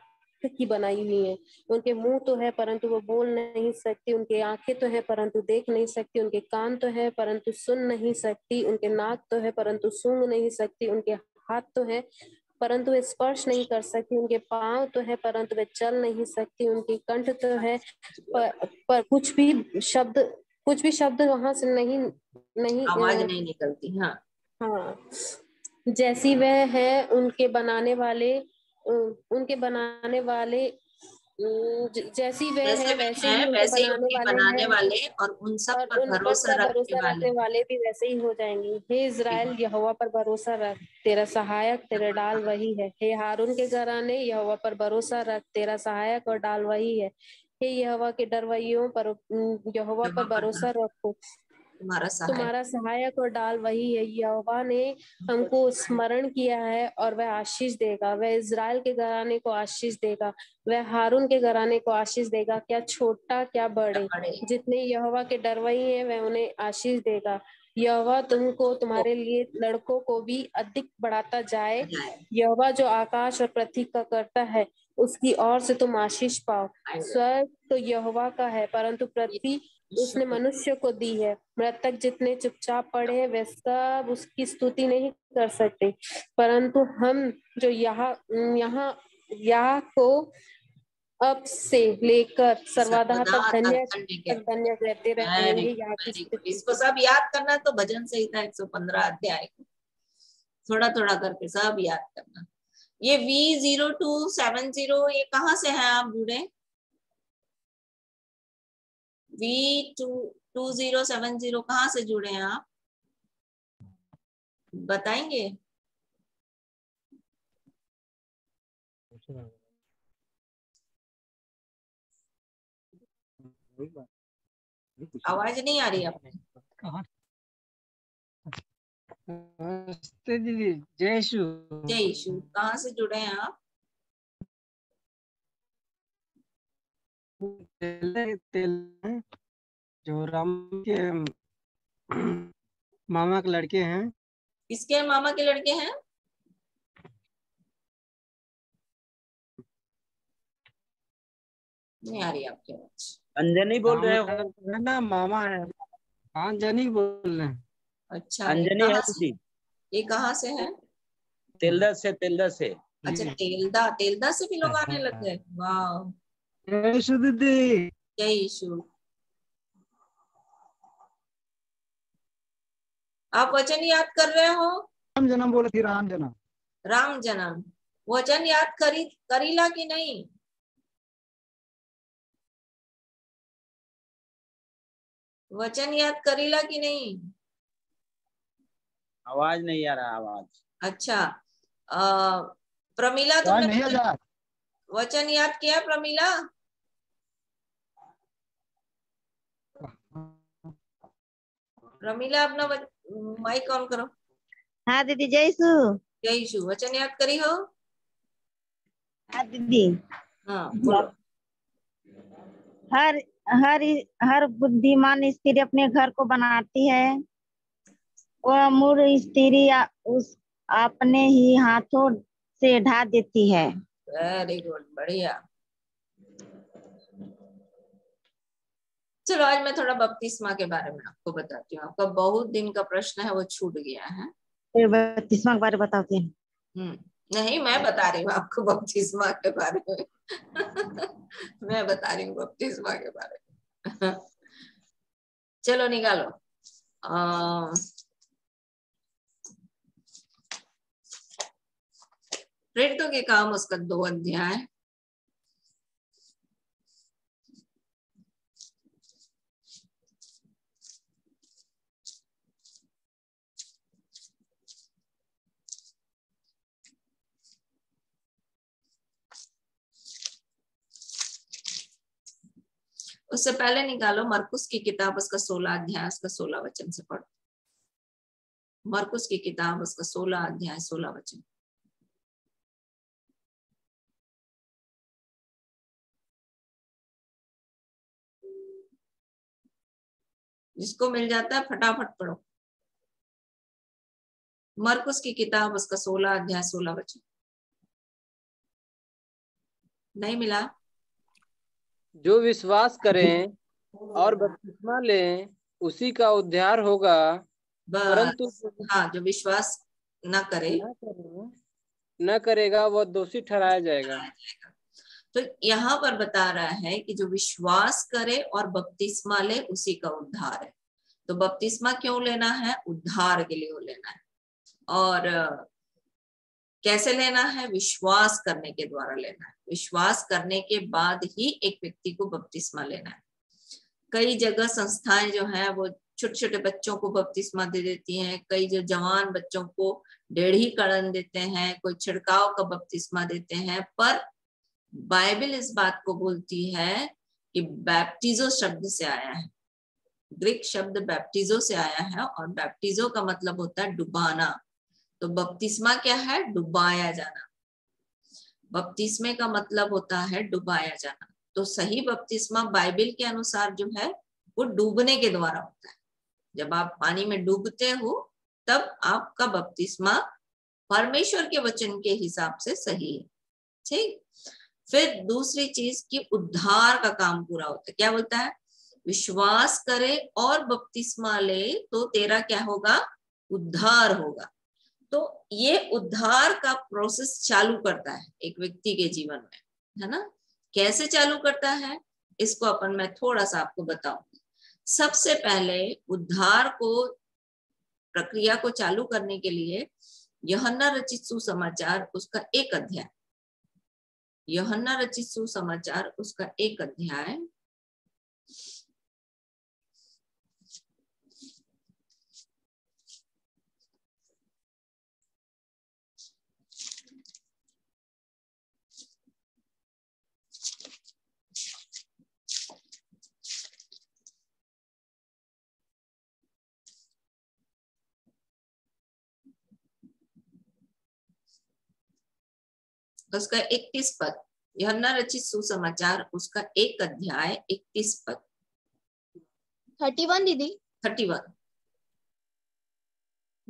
की बनाई हुई है। उनके मुंह तो है परंतु वो बोल नहीं सकती। उनके आंखें तो है परंतु देख नहीं सकती। उनके कान तो है परंतु सुन नहीं सकती। उनके नाक तो है परंतु सूंघ नहीं सकती। उनके हाथ तो है परंतु वे स्पर्श नहीं कर सकती। उनके पांव तो है परंतु वे चल नहीं सकती। उनकी कंठ तो है पर कुछ भी शब्द वहां से नहीं आवाज नहीं निकलती। हाँ, जैसी वह है उनके बनाने वाले जैसी वह है वैसे ही उनके बनाने वाले और उन सब और पर उन भरोसा रखने वाले भी वैसे ही हो जाएंगे। हे इज़राइल यहोवा पर भरोसा रख, तेरा सहायक तेरा डाल वही है। हे हारून के घराने यहोवा पर भरोसा रख, तेरा सहायक और डाल वही है। हे यहोवा के डरवैयों पर यहोवा पर भरोसा रखो, तुम्हारा सहायक और डाल वही है। यहोवा ने हमको स्मरण किया है और वह आशीष देगा। वह इज़राइल के घराने को आशीष देगा, वह हारून के घराने को आशीष देगा। क्या छोटा क्या बड़े, जितने यहोवा के डरवई हैं वह उन्हें आशीष देगा। यहोवा तुमको तुम्हारे लिए लड़कों को भी अधिक बढ़ाता जाए। यहोवा जो आकाश और पृथ्वी का करता है उसकी ओर से तुम आशीष पाओ। स्वर्ग तो यहोवा का है परंतु पृथ्वी उसने मनुष्य को दी है। मृतक जितने चुपचाप पड़े हैं वे सब उसकी स्तुति नहीं कर सकते, परंतु हम जो यहाँ को अब से लेकर सर्वदा तक धन्य कहते रहेंगे। इसको सब याद करना, तो भजन संहिता 115 अध्याय थोड़ा थोड़ा करके सब याद करना। ये V0270 ये कहाँ से है आप जुड़े? V2070 कहाँ से जुड़े हैं आप, बताएंगे? आवाज नहीं आ रही आपने? नमस्ते दीदी, जय यीशु। जय यीशु। कहाँ से जुड़े हैं आप? जो राम के मामा के लड़के हैं। किसके मामा के लड़के हैं? नहीं आ रही आपकी आवाज। अंजनी बोल रहे हो? है ना, मामा है। हाँ, अंजनी बोल रहे हैं। अच्छा, अंजनी है जी। ये कहाँ से है? तेलदा से। तेलदा से। अच्छा, तेलदा। तेलदा से भी लोग आने लग गए। वाह, जय यीशु दीदी। जय यीशु। आप वचन याद कर रहे हो? राम जन्म बोले थी, राम जन्म। राम जन्म वचन याद करीला कि नहीं? वचन याद करीला कि नहीं? आवाज नहीं आ रहा आवाज। अच्छा, प्रमीला तुमने वचन याद किया? प्रमीला, प्रमीला अपना माइक ऑन करो। हाँ दीदी, जय यीशु। जय यीशु। वचन याद करी हो? हाँ दीदी। हाँ बोलो। हर हर हर बुद्धिमान स्त्री अपने घर को बनाती है, वह मूढ़ स्त्री उस अपने ही हाथों से ढा देती है। वेरी गुड, बढ़िया। चलो आज मैं थोड़ा बपतिस्मा के बारे में आपको बताती हूँ। आपका बहुत दिन का प्रश्न है, वो छूट गया है। बपतिस्मा के बारे में बताते हैं। नहीं, मैं बता रही हूँ आपको बपतिस्मा के बारे में। मैं बता रही हूँ बपतिस्मा के बारे में। चलो निकालो। प्रेरितों के काम उसका 2 अध्याय। उससे पहले निकालो मरकुस की किताब उसका 16 अध्याय उसका 16 वचन से पढ़ो। मरकुस की किताब उसका 16 अध्याय 16 वचन। जिसको मिल जाता है फटाफट पढ़ो। मरकुस की किताब उसका 16 अध्याय 16 वचन। नहीं मिला? जो विश्वास करें और बपतिस्मा लें उसी का उद्धार होगा, परंतु हाँ, जो विश्वास न करे न करेगा वह दोषी ठहराया जाएगा। तो यहाँ पर बता रहा है कि जो विश्वास करे और बपतिस्मा ले उसी का उद्धार है। तो बपतिस्मा क्यों लेना है? उद्धार के लिए लेना है। और कैसे लेना है? विश्वास करने के द्वारा लेना है। विश्वास करने के बाद ही एक व्यक्ति को बपतिस्मा लेना है। कई जगह संस्थाएं जो है वो छोटे छोटे बच्चों को बपतिस्मा दे देती हैं। कई जो जवान बच्चों को 1.5 कड़न देते हैं, कोई छिड़काव का बपतिस्मा देते हैं। पर बाइबल इस बात को बोलती है कि बैप्टिजो शब्द से आया है। ग्रीक शब्द बैप्टिजो से आया है और बैप्टिजो का मतलब होता है डुबाना। तो बपतिस्मा क्या है? डुबाया जाना। बपतिस्मे का मतलब होता है डुबाया जाना। तो सही बपतिस्मा बाइबल के अनुसार जो है वो डूबने के द्वारा होता है। जब आप पानी में डूबते हो तब आपका बपतिस्मा परमेश्वर के वचन के हिसाब से सही है। ठीक। फिर दूसरी चीज कि उद्धार का काम पूरा होता है। क्या बोलता है? विश्वास करे और बपतिस्मा ले तो तेरा क्या होगा? उद्धार होगा। तो ये उद्धार का प्रोसेस चालू करता है एक व्यक्ति के जीवन में, है ना। कैसे चालू करता है इसको अपन मैं थोड़ा सा आपको बताऊंगी। सबसे पहले उद्धार को प्रक्रिया को चालू करने के लिए यूहन्ना रचित सुसमाचार उसका 1 अध्याय, यूहन्ना रचित सुसमाचार उसका 1 अध्याय उसका 31 पद। यूहन्ना रचित सुसमाचार उसका 1 अध्याय 31 पद। 31 दीदी। 31।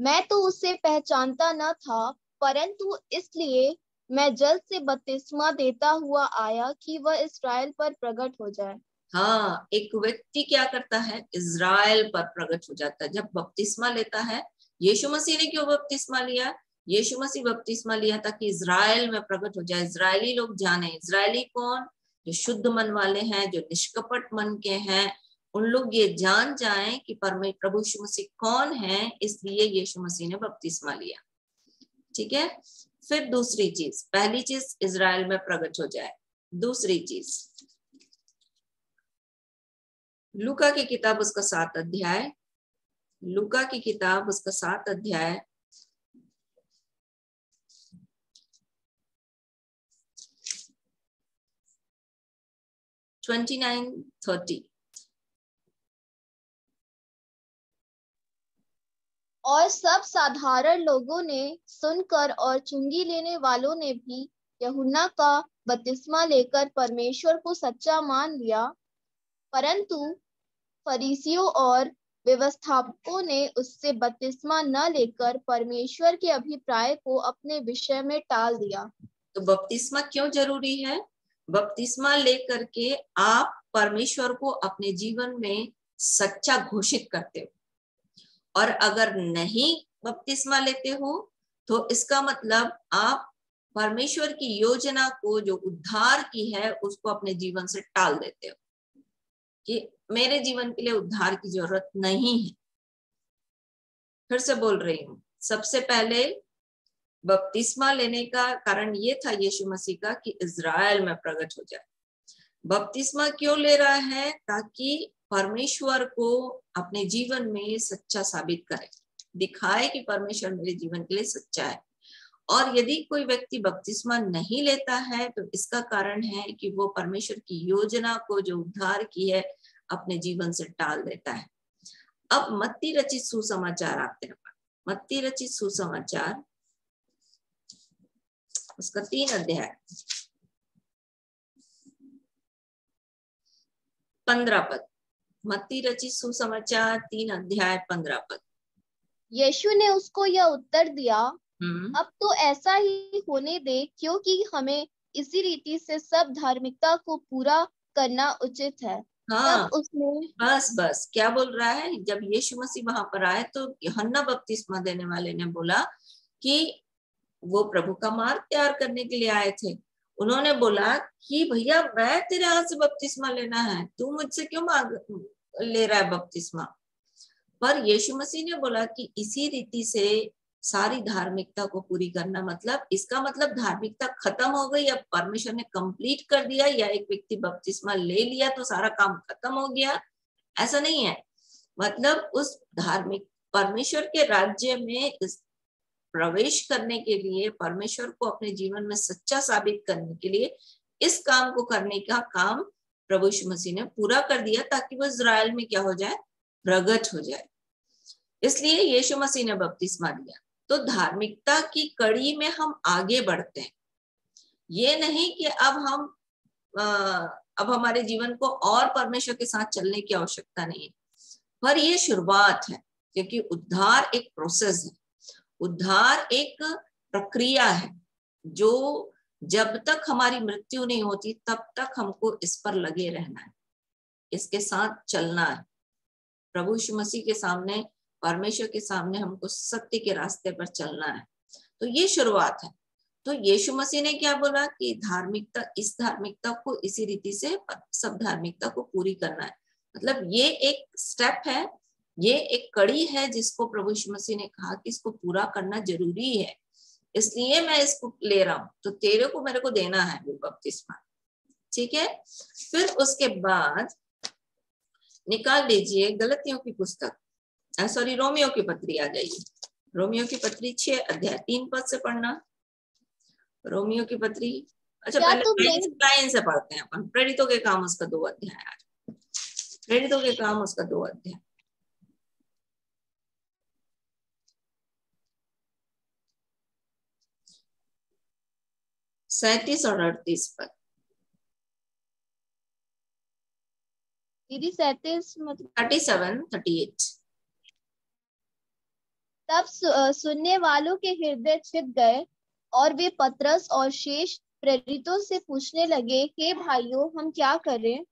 मैं तो उसे पहचानता न था, परंतु इसलिए मैं जल से बपतिस्मा देता हुआ आया कि वह इस्राएल पर प्रकट हो जाए। हाँ, एक व्यक्ति क्या करता है, इज़राइल पर प्रकट हो जाता है जब बपतिस्मा लेता है। यीशु मसीह ने क्यों बपतिस्मा लिया? यीशु मसीह बपतिस्मा लिया ताकि इज़राइल में प्रकट हो जाए, इज़राइली लोग जाने। इज़राइली कौन? जो शुद्ध मन वाले हैं, जो निष्कपट मन के हैं, उन लोग ये जान जाएं कि प्रभु यीशु मसीह कौन है, इसलिए यीशु मसीह ने बपतिस्मा लिया। ठीक है। फिर दूसरी चीज, पहली चीज इज़राइल में प्रकट हो जाए, दूसरी चीज लूका की किताब उसका 7 अध्याय, लूका की किताब उसका 7 अध्याय 29-30। और सब साधारण लोगों ने सुनकर और चुंगी लेने वालों ने भी यूहन्ना का बपतिस्मा लेकर परमेश्वर को सच्चा मान लिया, परंतु फरीसियों और व्यवस्थापकों ने उससे बपतिस्मा न लेकर परमेश्वर के अभिप्राय को अपने विषय में टाल दिया। तो बपतिस्मा क्यों जरूरी है? बपतिस्मा लेकर के आप परमेश्वर को अपने जीवन में सच्चा घोषित करते हो, और अगर नहीं बपतिस्मा लेते हो तो इसका मतलब आप परमेश्वर की योजना को जो उद्धार की है उसको अपने जीवन से टाल देते हो कि मेरे जीवन के लिए उद्धार की जरूरत नहीं है। फिर से बोल रही हूँ, सबसे पहले बपतिस्मा लेने का कारण ये था यीशु मसीह का कि इज़राइल में प्रकट हो जाए। बपतिस्मा क्यों ले रहा है? ताकि परमेश्वर को अपने जीवन में सच्चा साबित करे, दिखाए कि परमेश्वर मेरे जीवन के लिए सच्चा है। और यदि कोई व्यक्ति बपतिस्मा नहीं लेता है तो इसका कारण है कि वो परमेश्वर की योजना को जो उद्धार की है अपने जीवन से टाल देता है। अब मत्ती रचित सुसमाचार आते हैं। मत्ती रचित सुसमाचार उसका 3 अध्याय 15 पद। मत्ती रचित सुसमाचार 3 अध्याय 15 पद। यीशु ने उसको यह उत्तर दिया, अब तो ऐसा ही होने दे, क्योंकि हमें इसी रीति से सब धार्मिकता को पूरा करना उचित है। हाँ, तब उसने बस क्या बोल रहा है? जब यीशु मसीह वहां पर आए तो यूहन्ना बपतिस्मा देने वाले ने बोला कि वो प्रभु का मार्ग तैयार करने के लिए आए थे। उन्होंने बोला कि भैया मैं तेरे हाथ से बपतिस्मा लेना है, तू मुझसे क्यों ले रहा है बपतिस्मा? पर यीशु मसीह ने बोला कि इसी रीति से सारी धार्मिकता को पूरी करना, मतलब इसका मतलब धार्मिकता खत्म हो गई, अब परमेश्वर ने कंप्लीट कर दिया, या एक व्यक्ति बपतिस्मा ले लिया तो सारा काम खत्म हो गया, ऐसा नहीं है। मतलब उस धार्मिक परमेश्वर के राज्य में प्रवेश करने के लिए, परमेश्वर को अपने जीवन में सच्चा साबित करने के लिए इस काम को करने का काम प्रभु यीशु मसीह ने पूरा कर दिया ताकि वो इज़राइल में क्या हो जाए, प्रगट हो जाए। इसलिए यीशु मसीह ने बपतिस्मा दिया। तो धार्मिकता की कड़ी में हम आगे बढ़ते हैं, ये नहीं कि अब हमारे जीवन को और परमेश्वर के साथ चलने की आवश्यकता नहीं है, पर ये शुरुआत है, क्योंकि उद्धार एक प्रोसेस है, उद्धार एक प्रक्रिया है जो जब तक हमारी मृत्यु नहीं होती तब तक हमको इस पर लगे रहना है, इसके साथ चलना है। प्रभु यीशु मसीह के सामने, परमेश्वर के सामने हमको सत्य के रास्ते पर चलना है। तो ये शुरुआत है। तो यीशु मसीह ने क्या बोला कि धार्मिकता, इस धार्मिकता को इसी रीति से सब धार्मिकता को पूरी करना है। मतलब ये एक स्टेप है, ये एक कड़ी है जिसको प्रभु यीशु मसीह ने कहा कि इसको पूरा करना जरूरी है, इसलिए मैं इसको ले रहा हूं, तो तेरे को मेरे को देना है वो बपतिस्मा। ठीक है। फिर उसके बाद निकाल लीजिए गलतियों की पुस्तक, रोमियो की पत्री आ जाइए। रोमियो की पत्री 6 अध्याय 3 पद से पढ़ना। रोमियो की पत्री, अच्छा पहले लाइन से पढ़ते हैं अपन। प्रेरितों के काम उसका 2 अध्याय आज, प्रेरितों के काम उसका 2 अध्याय। सैंतीस और 38 पद। दीदी 37 मतलब 37, 38। तब सुनने वालों के हृदय छिद गए और वे पतरस और शेष प्रेरितों से पूछने लगे, हे भाइयों, हम क्या करें?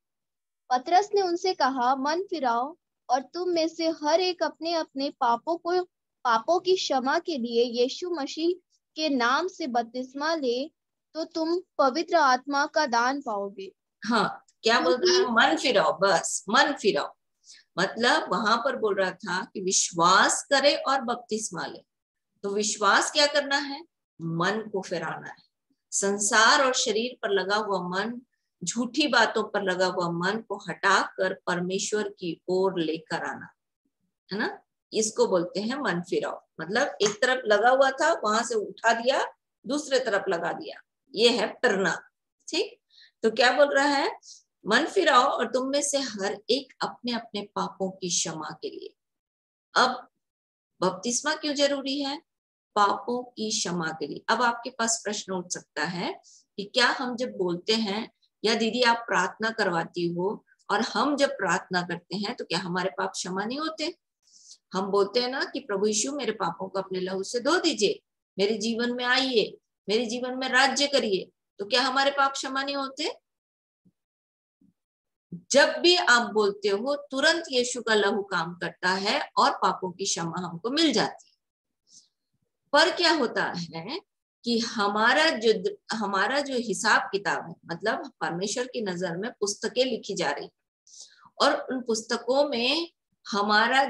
पतरस ने उनसे कहा, मन फिराओ और तुम में से हर एक अपने अपने पापों की क्षमा के लिए यीशु मसीह के नाम से बपतिस्मा ले, तो तुम पवित्र आत्मा का दान पाओगे। हाँ, क्या बोल रहा है? मन फिराओ, बस मन फिराओ। मतलब वहां पर बोल रहा था कि विश्वास करे और बपतिस्मा ले। तो विश्वास क्या करना है? मन को फिराना है। संसार और शरीर पर लगा हुआ मन, झूठी बातों पर लगा हुआ मन को हटाकर परमेश्वर की ओर लेकर आना, है ना? इसको बोलते हैं मन फिराओ। मतलब एक तरफ लगा हुआ था, वहां से उठा दिया, दूसरे तरफ लगा दिया, ये है फिरना। ठीक, तो क्या बोल रहा है? मन फिराओ और तुम में से हर एक अपने अपने पापों की क्षमा के लिए। अब बपतिस्मा क्यों जरूरी है? पापों की क्षमा के लिए। अब आपके पास प्रश्न उठ सकता है कि क्या हम जब बोलते हैं, या दीदी आप प्रार्थना करवाती हो और हम जब प्रार्थना करते हैं तो क्या हमारे पाप क्षमा नहीं होते? हम बोलते हैं ना कि प्रभु यीशु मेरे पापों को अपने लहू से धो दीजिए, मेरे जीवन में आइए, मेरे जीवन में राज्य करिए, तो क्या हमारे पाप क्षमा नहीं होते? जब भी आप बोलते हो तुरंत यीशु का लहू काम करता है और पापों की क्षमा हमको मिल जाती है। पर क्या होता है कि हमारा जो हिसाब किताब है, मतलब परमेश्वर की नजर में पुस्तकें लिखी जा रही और उन पुस्तकों में हमारा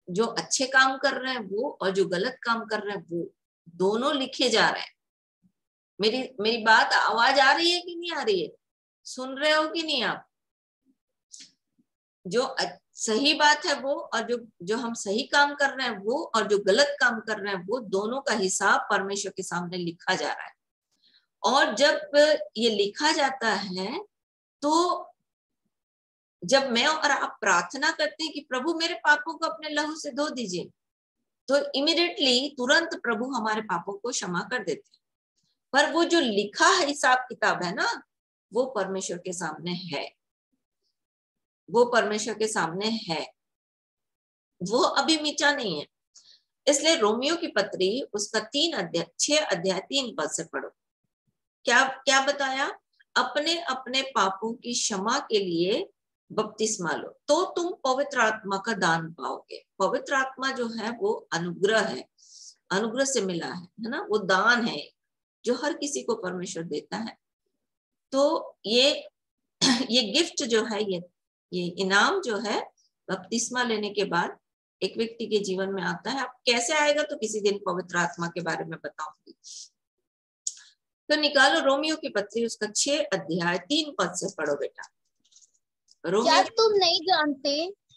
जो अच्छे काम कर रहे हैं वो और जो गलत काम कर रहे हैं वो दोनों लिखे जा रहे हैं। मेरी बात आवाज आ रही है कि नहीं आ रही है? सुन रहे हो कि नहीं आप? जो सही बात है वो और जो हम सही काम कर रहे हैं वो और जो गलत काम कर रहे हैं वो दोनों का हिसाब परमेश्वर के सामने लिखा जा रहा है। और जब ये लिखा जाता है तो जब मैं और आप प्रार्थना करते हैं कि प्रभु मेरे पापों को अपने लहू से धो दीजिए, तो इमीडिएटली तुरंत प्रभु हमारे पापों को क्षमा कर देते हैं। पर वो जो लिखा है हिसाब किताब है ना, वो परमेश्वर के सामने है, वो परमेश्वर के सामने है, वो अभी मिटा नहीं है। इसलिए रोमियो की पत्री उसका 6 अध्याय 3 पद से पढ़ो। क्या बताया? अपने अपने पापों की क्षमा के लिए बपतिस्मा लो तो तुम पवित्र आत्मा का दान पाओगे। पवित्र आत्मा जो है वो अनुग्रह है, अनुग्रह से मिला है ना, वो दान है जो हर किसी को परमेश्वर देता है। तो ये गिफ्ट जो है, ये इनाम जो है बपतिस्मा लेने के बाद एक व्यक्ति के जीवन में आता है। अब कैसे आएगा तो किसी दिन पवित्र आत्मा के बारे में बताऊंगी। तो निकालो रोमियो की पत्री उसका 6 अध्याय 3 पद से पढ़ो बेटा। क्या तुम नहीं जानते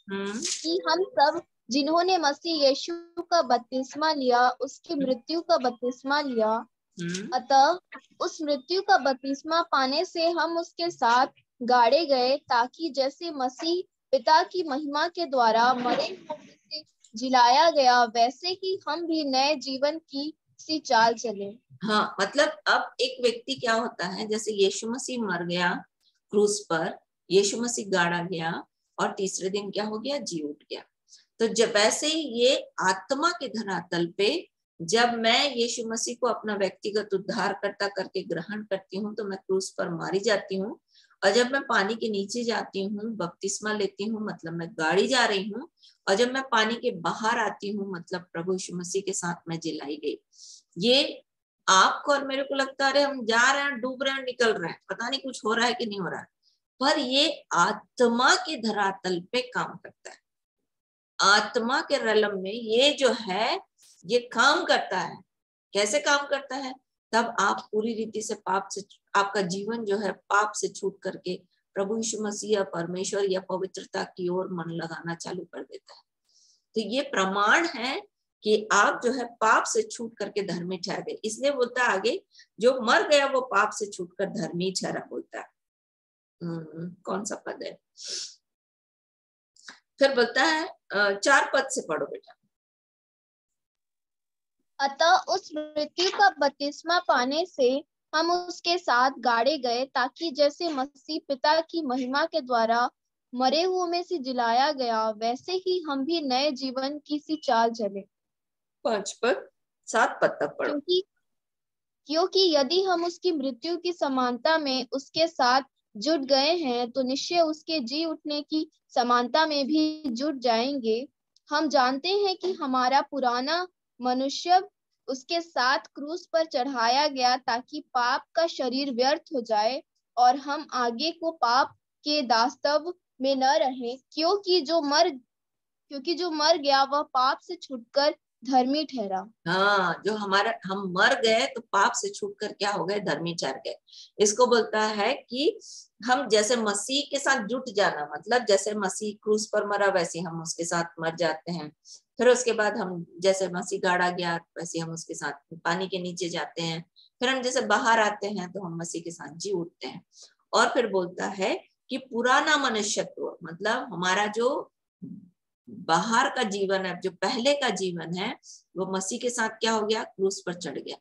कि हम सब जिन्होंने मसीह यीशु का बपतिस्मा लिया उसकी मृत्यु का बपतिस्मा लिया, अतः उस मृत्यु का बपतिस्मा पाने से हम उसके साथ गाड़े गए, ताकि जैसे मसीह पिता की महिमा के द्वारा मरे हुए से जिलाया गया, वैसे ही हम भी नए जीवन की सी चाल चले। हाँ, मतलब अब एक व्यक्ति क्या होता है, जैसे यीशु मसीह मर गया क्रूस पर, यीशु मसीह गाड़ा गया और तीसरे दिन क्या हो गया? जी उठ गया। तो जब वैसे ही ये आत्मा के धरातल पे जब मैं यीशु मसीह को अपना व्यक्तिगत उद्धारकर्ता करके ग्रहण करती हूँ तो मैं क्रूस पर मारी जाती हूँ, और जब मैं पानी के नीचे जाती हूँ बपतिस्मा लेती हूँ मतलब मैं गाड़ी जा रही हूँ, और जब मैं पानी के बाहर आती हूँ मतलब प्रभु यीशु मसीह के साथ मैं जिलाई गई। ये आपको और मेरे को लगता है हम जा रहे हैं, डूब रहे हैं, निकल रहे हैं, पता नहीं कुछ हो रहा है कि नहीं हो रहा है, पर ये आत्मा के धरातल पे काम करता है। आत्मा के रलम में ये जो है ये काम करता है। कैसे काम करता है? तब आप पूरी रीति से आपका जीवन जो है पाप से छूट करके प्रभु यीशु मसीह या परमेश्वर या पवित्रता की ओर मन लगाना चालू कर देता है। तो ये प्रमाण है कि आप जो है पाप से छूट करके धर्मी ठहर गए। इसलिए बोलता है आगे, जो मर गया वो पाप से छूटकर धर्मी ठहरा, बोलता है। कौन सा पद है? फिर बोलता है 4 पद से पढ़ो बेटा। अतः उस मृत्यु का बपतिस्मा पाने से हम उसके साथ गाड़े गए, ताकि जैसे मसीह पिता की महिमा के द्वारा मरे हुओं में से जिलाया गया, वैसे ही हम भी नए जीवन की सी चाल चले। 5 पद 7 पद तक पढ़ो। क्योंकि यदि हम उसकी मृत्यु की समानता में उसके साथ जुट गए हैं तो निश्चय उसके जी उठने की समानता में भी जुट जाएंगे। हम जानते हैं कि हमारा पुराना मनुष्य उसके साथ क्रूस पर चढ़ाया गया ताकि पाप का शरीर व्यर्थ हो जाए और हम आगे को पाप के दास्तव में न रहें, क्योंकि जो मर गया वह पाप से छूटकर धर्मी ठहरा। हाँ, जो हम मर गए तो पाप से छूटकर क्या हो गए? धर्मी ठहर गए। इसको बोलता है कि हम जैसे मसीह के साथ जुट जाना, मतलब जैसे मसीह क्रूस पर मरा वैसे हम उसके साथ मर जाते हैं। फिर उसके बाद हम जैसे मसीह गाड़ा गया वैसे हम उसके साथ पानी के नीचे जाते हैं। फिर हम जैसे बाहर आते हैं तो हम मसीह के साथ जी उठते हैं। और फिर बोलता है कि पुराना मनुष्यत्व, मतलब हमारा जो बाहर का जीवन है, जो पहले का जीवन है, वो मसीह के साथ क्या हो गया? क्रूस पर चढ़ गया।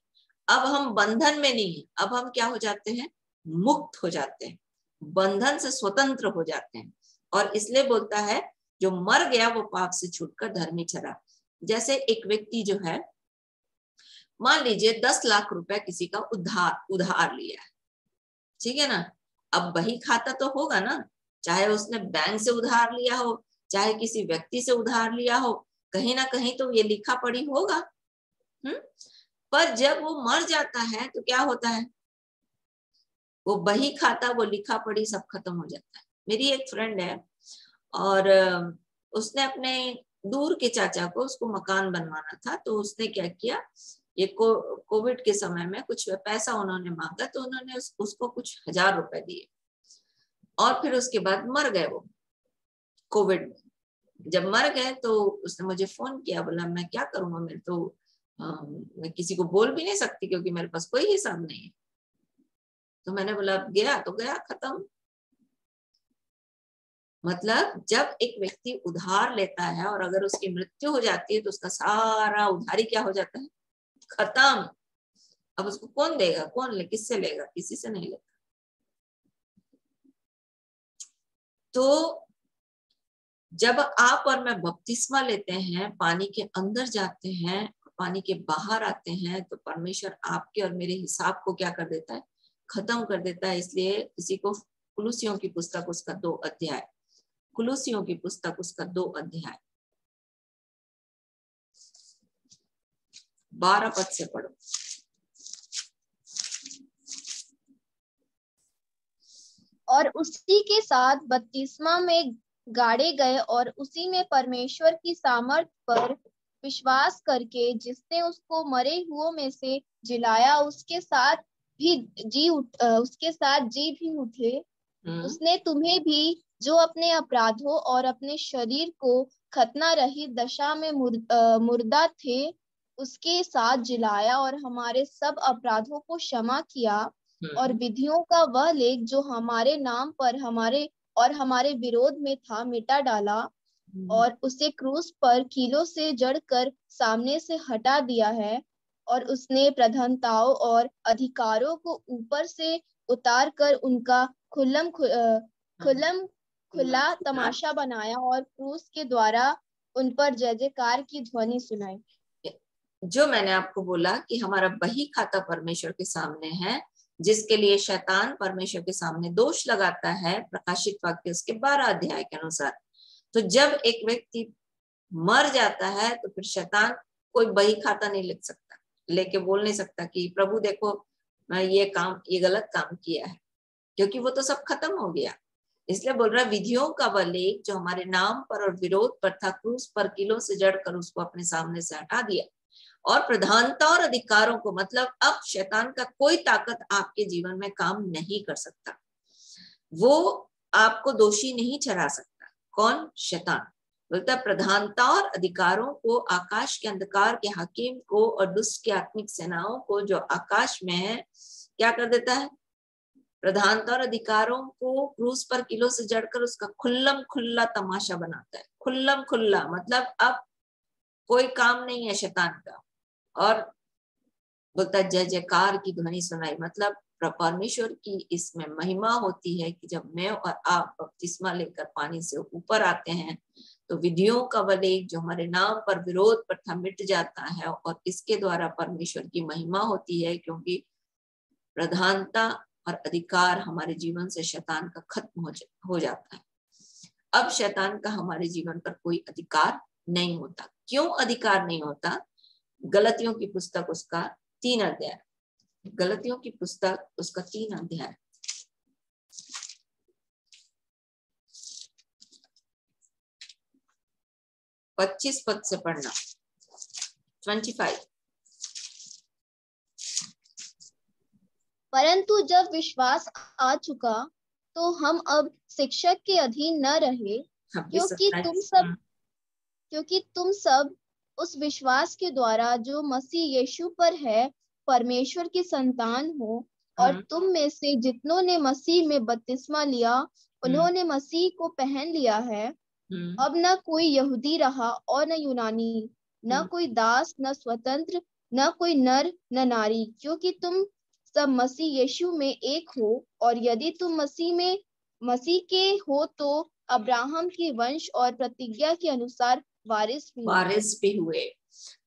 अब हम बंधन में नहीं है, अब हम क्या हो जाते हैं? मुक्त हो जाते हैं, बंधन से स्वतंत्र हो जाते हैं। और इसलिए बोलता है जो मर गया वो पाप से छूटकर धर्मी ठहरा। जैसे एक व्यक्ति जो है, मान लीजिए 10 लाख रुपए किसी का उधार लिया है, ठीक है ना। अब बही खाता तो होगा ना, चाहे उसने बैंक से उधार लिया हो, चाहे किसी व्यक्ति से उधार लिया हो, कहीं ना कहीं तो ये लिखा पढ़ी होगा। पर जब वो मर जाता है तो क्या होता है? वो बही खाता, वो लिखा पढ़ी सब खत्म हो जाता है। मेरी एक फ्रेंड है और उसने अपने दूर के चाचा को, उसको मकान बनवाना था, तो उसने क्या किया, ये कोविड के समय में कुछ पैसा उन्होंने मांगा तो उन्होंने उसको कुछ 1000 रुपए दिए और फिर उसके बाद मर गए वो कोविड में। जब मर गए तो उसने मुझे फोन किया, बोला मैं क्या करूंगा, मैं तो मैं किसी को बोल भी नहीं सकती क्योंकि मेरे पास कोई हिसाब नहीं है। तो मैंने बोला गया तो गया, खत्म। मतलब जब एक व्यक्ति उधार लेता है और अगर उसकी मृत्यु हो जाती है तो उसका सारा उधारी क्या हो जाता है? खत्म। अब उसको कौन देगा? कौन ले? किससे लेगा? किसी से नहीं लेगा। तो जब आप और मैं बपतिस्मा लेते हैं, पानी के अंदर जाते हैं, पानी के बाहर आते हैं, तो परमेश्वर आपके और मेरे हिसाब को क्या कर देता है? खत्म कर देता है। इसलिए इसी को कुलुसियों की पुस्तक उसका 2 अध्याय, कुलुसियों की पुस्तक उसका 2 अध्याय 12 पद से पढ़ो। और उसी के साथ बपतिस्मा में गाड़े गए और उसी में परमेश्वर की सामर्थ पर विश्वास करके जिसने उसको मरे हुओं में से जिलाया उसके साथ जी भी उठे। उसने तुम्हें भी जो अपने अपराधों और अपने शरीर को खतना रहित दशा में मुर्दा थे उसके साथ जिलाया और हमारे सब अपराधों को क्षमा किया और विधियों का वह लेख जो हमारे नाम पर हमारे विरोध में था मिटा डाला और उसे क्रूस पर कीलों से जड़कर सामने से हटा दिया है। और उसने प्रधानताओं और अधिकारों को ऊपर से उतार कर उनका खुला तमाशा बनाया और क्रूस के द्वारा उन पर जय जयकार की ध्वनि सुनाई। जो मैंने आपको बोला कि हमारा बही खाता परमेश्वर के सामने है, जिसके लिए शैतान परमेश्वर के सामने दोष लगाता है, प्रकाशित वाक्य उसके 12 अध्याय के अनुसार। तो जब एक व्यक्ति मर जाता है तो फिर शैतान कोई बही खाता नहीं लिख सकता, लेके बोल नहीं सकता कि प्रभु देखो मैं ये गलत काम किया है, क्योंकि वो तो सब खत्म हो गया। इसलिए बोल रहा विधियों का वह लेख जो हमारे नाम पर और विरोध पर था क्रूस पर कीलों से जड़कर उसको अपने सामने से हटा दिया। और प्रधानता और अधिकारों को, मतलब अब शैतान का कोई ताकत आपके जीवन में काम नहीं कर सकता, वो आपको दोषी नहीं ठहरा सकता। कौन? शैतान। बोलता प्रधानता और अधिकारों को, आकाश के अंधकार के हाकिम को और दुष्ट की आत्मिक सेनाओं को जो आकाश में है, क्या कर देता है? प्रधानता और अधिकारों को क्रूस पर किलो से जड़कर उसका खुल्लम खुल्ला तमाशा बनाता है। खुल्लम खुल्ला मतलब अब कोई काम नहीं है शैतान का। और बोलता जय जयकार की ध्वनि सुनाई, मतलब परमेश्वर की इसमें महिमा होती है कि जब मैं और आप बपतिस्मा लेकर पानी से ऊपर आते हैं तो विधियों का वलेग जो हमारे नाम पर विरोध प्रथा मिट जाता है और इसके द्वारा परमेश्वर की महिमा होती है, क्योंकि प्रधानता और अधिकार हमारे जीवन से शैतान का खत्म हो जाता है। अब शैतान का हमारे जीवन पर कोई अधिकार नहीं होता। क्यों अधिकार नहीं होता? गलतियों की पुस्तक उसका 3 अध्याय, गलतियों की पुस्तक उसका 3 अध्याय 25 पद से पढ़ना। 25। परंतु जब विश्वास आ चुका तो हम अब शिक्षक के अधीन न रहे, क्योंकि तुम सब उस विश्वास के द्वारा जो मसीह यीशु पर है परमेश्वर की संतान हो। और तुम में से जितनों ने मसीह में बपतिस्मा लिया उन्होंने मसीह को पहन लिया है। अब न कोई यहूदी रहा और न यूनानी, न कोई दास न स्वतंत्र, न कोई नर न नारी, क्योंकि तुम सब मसीह यीशु में एक हो। और यदि तुम मसीह के हो तो अब्राहम की वंश और प्रतिज्ञा के अनुसार वारिस भी हुए।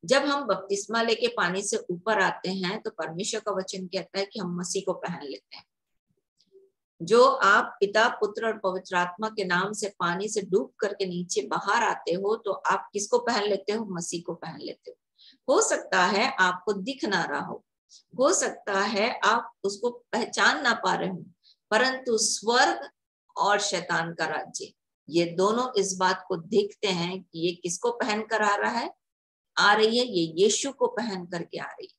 जब हम बपतिस्मा लेके पानी से ऊपर आते हैं तो परमेश्वर का वचन कहता है कि हम मसीह को पहन लेते हैं। जो आप पिता पुत्र और पवित्र आत्मा के नाम से पानी से डूब करके नीचे बाहर आते हो तो आप किसको पहन लेते हो? मसीह को पहन लेते हो सकता है आपको दिख ना रहा हो सकता है आप उसको पहचान ना पा रहे हो, परंतु स्वर्ग और शैतान का राज्य ये दोनों इस बात को देखते हैं कि ये किसको पहन कर आ रही है, ये यीशु को पहन करके आ रही है।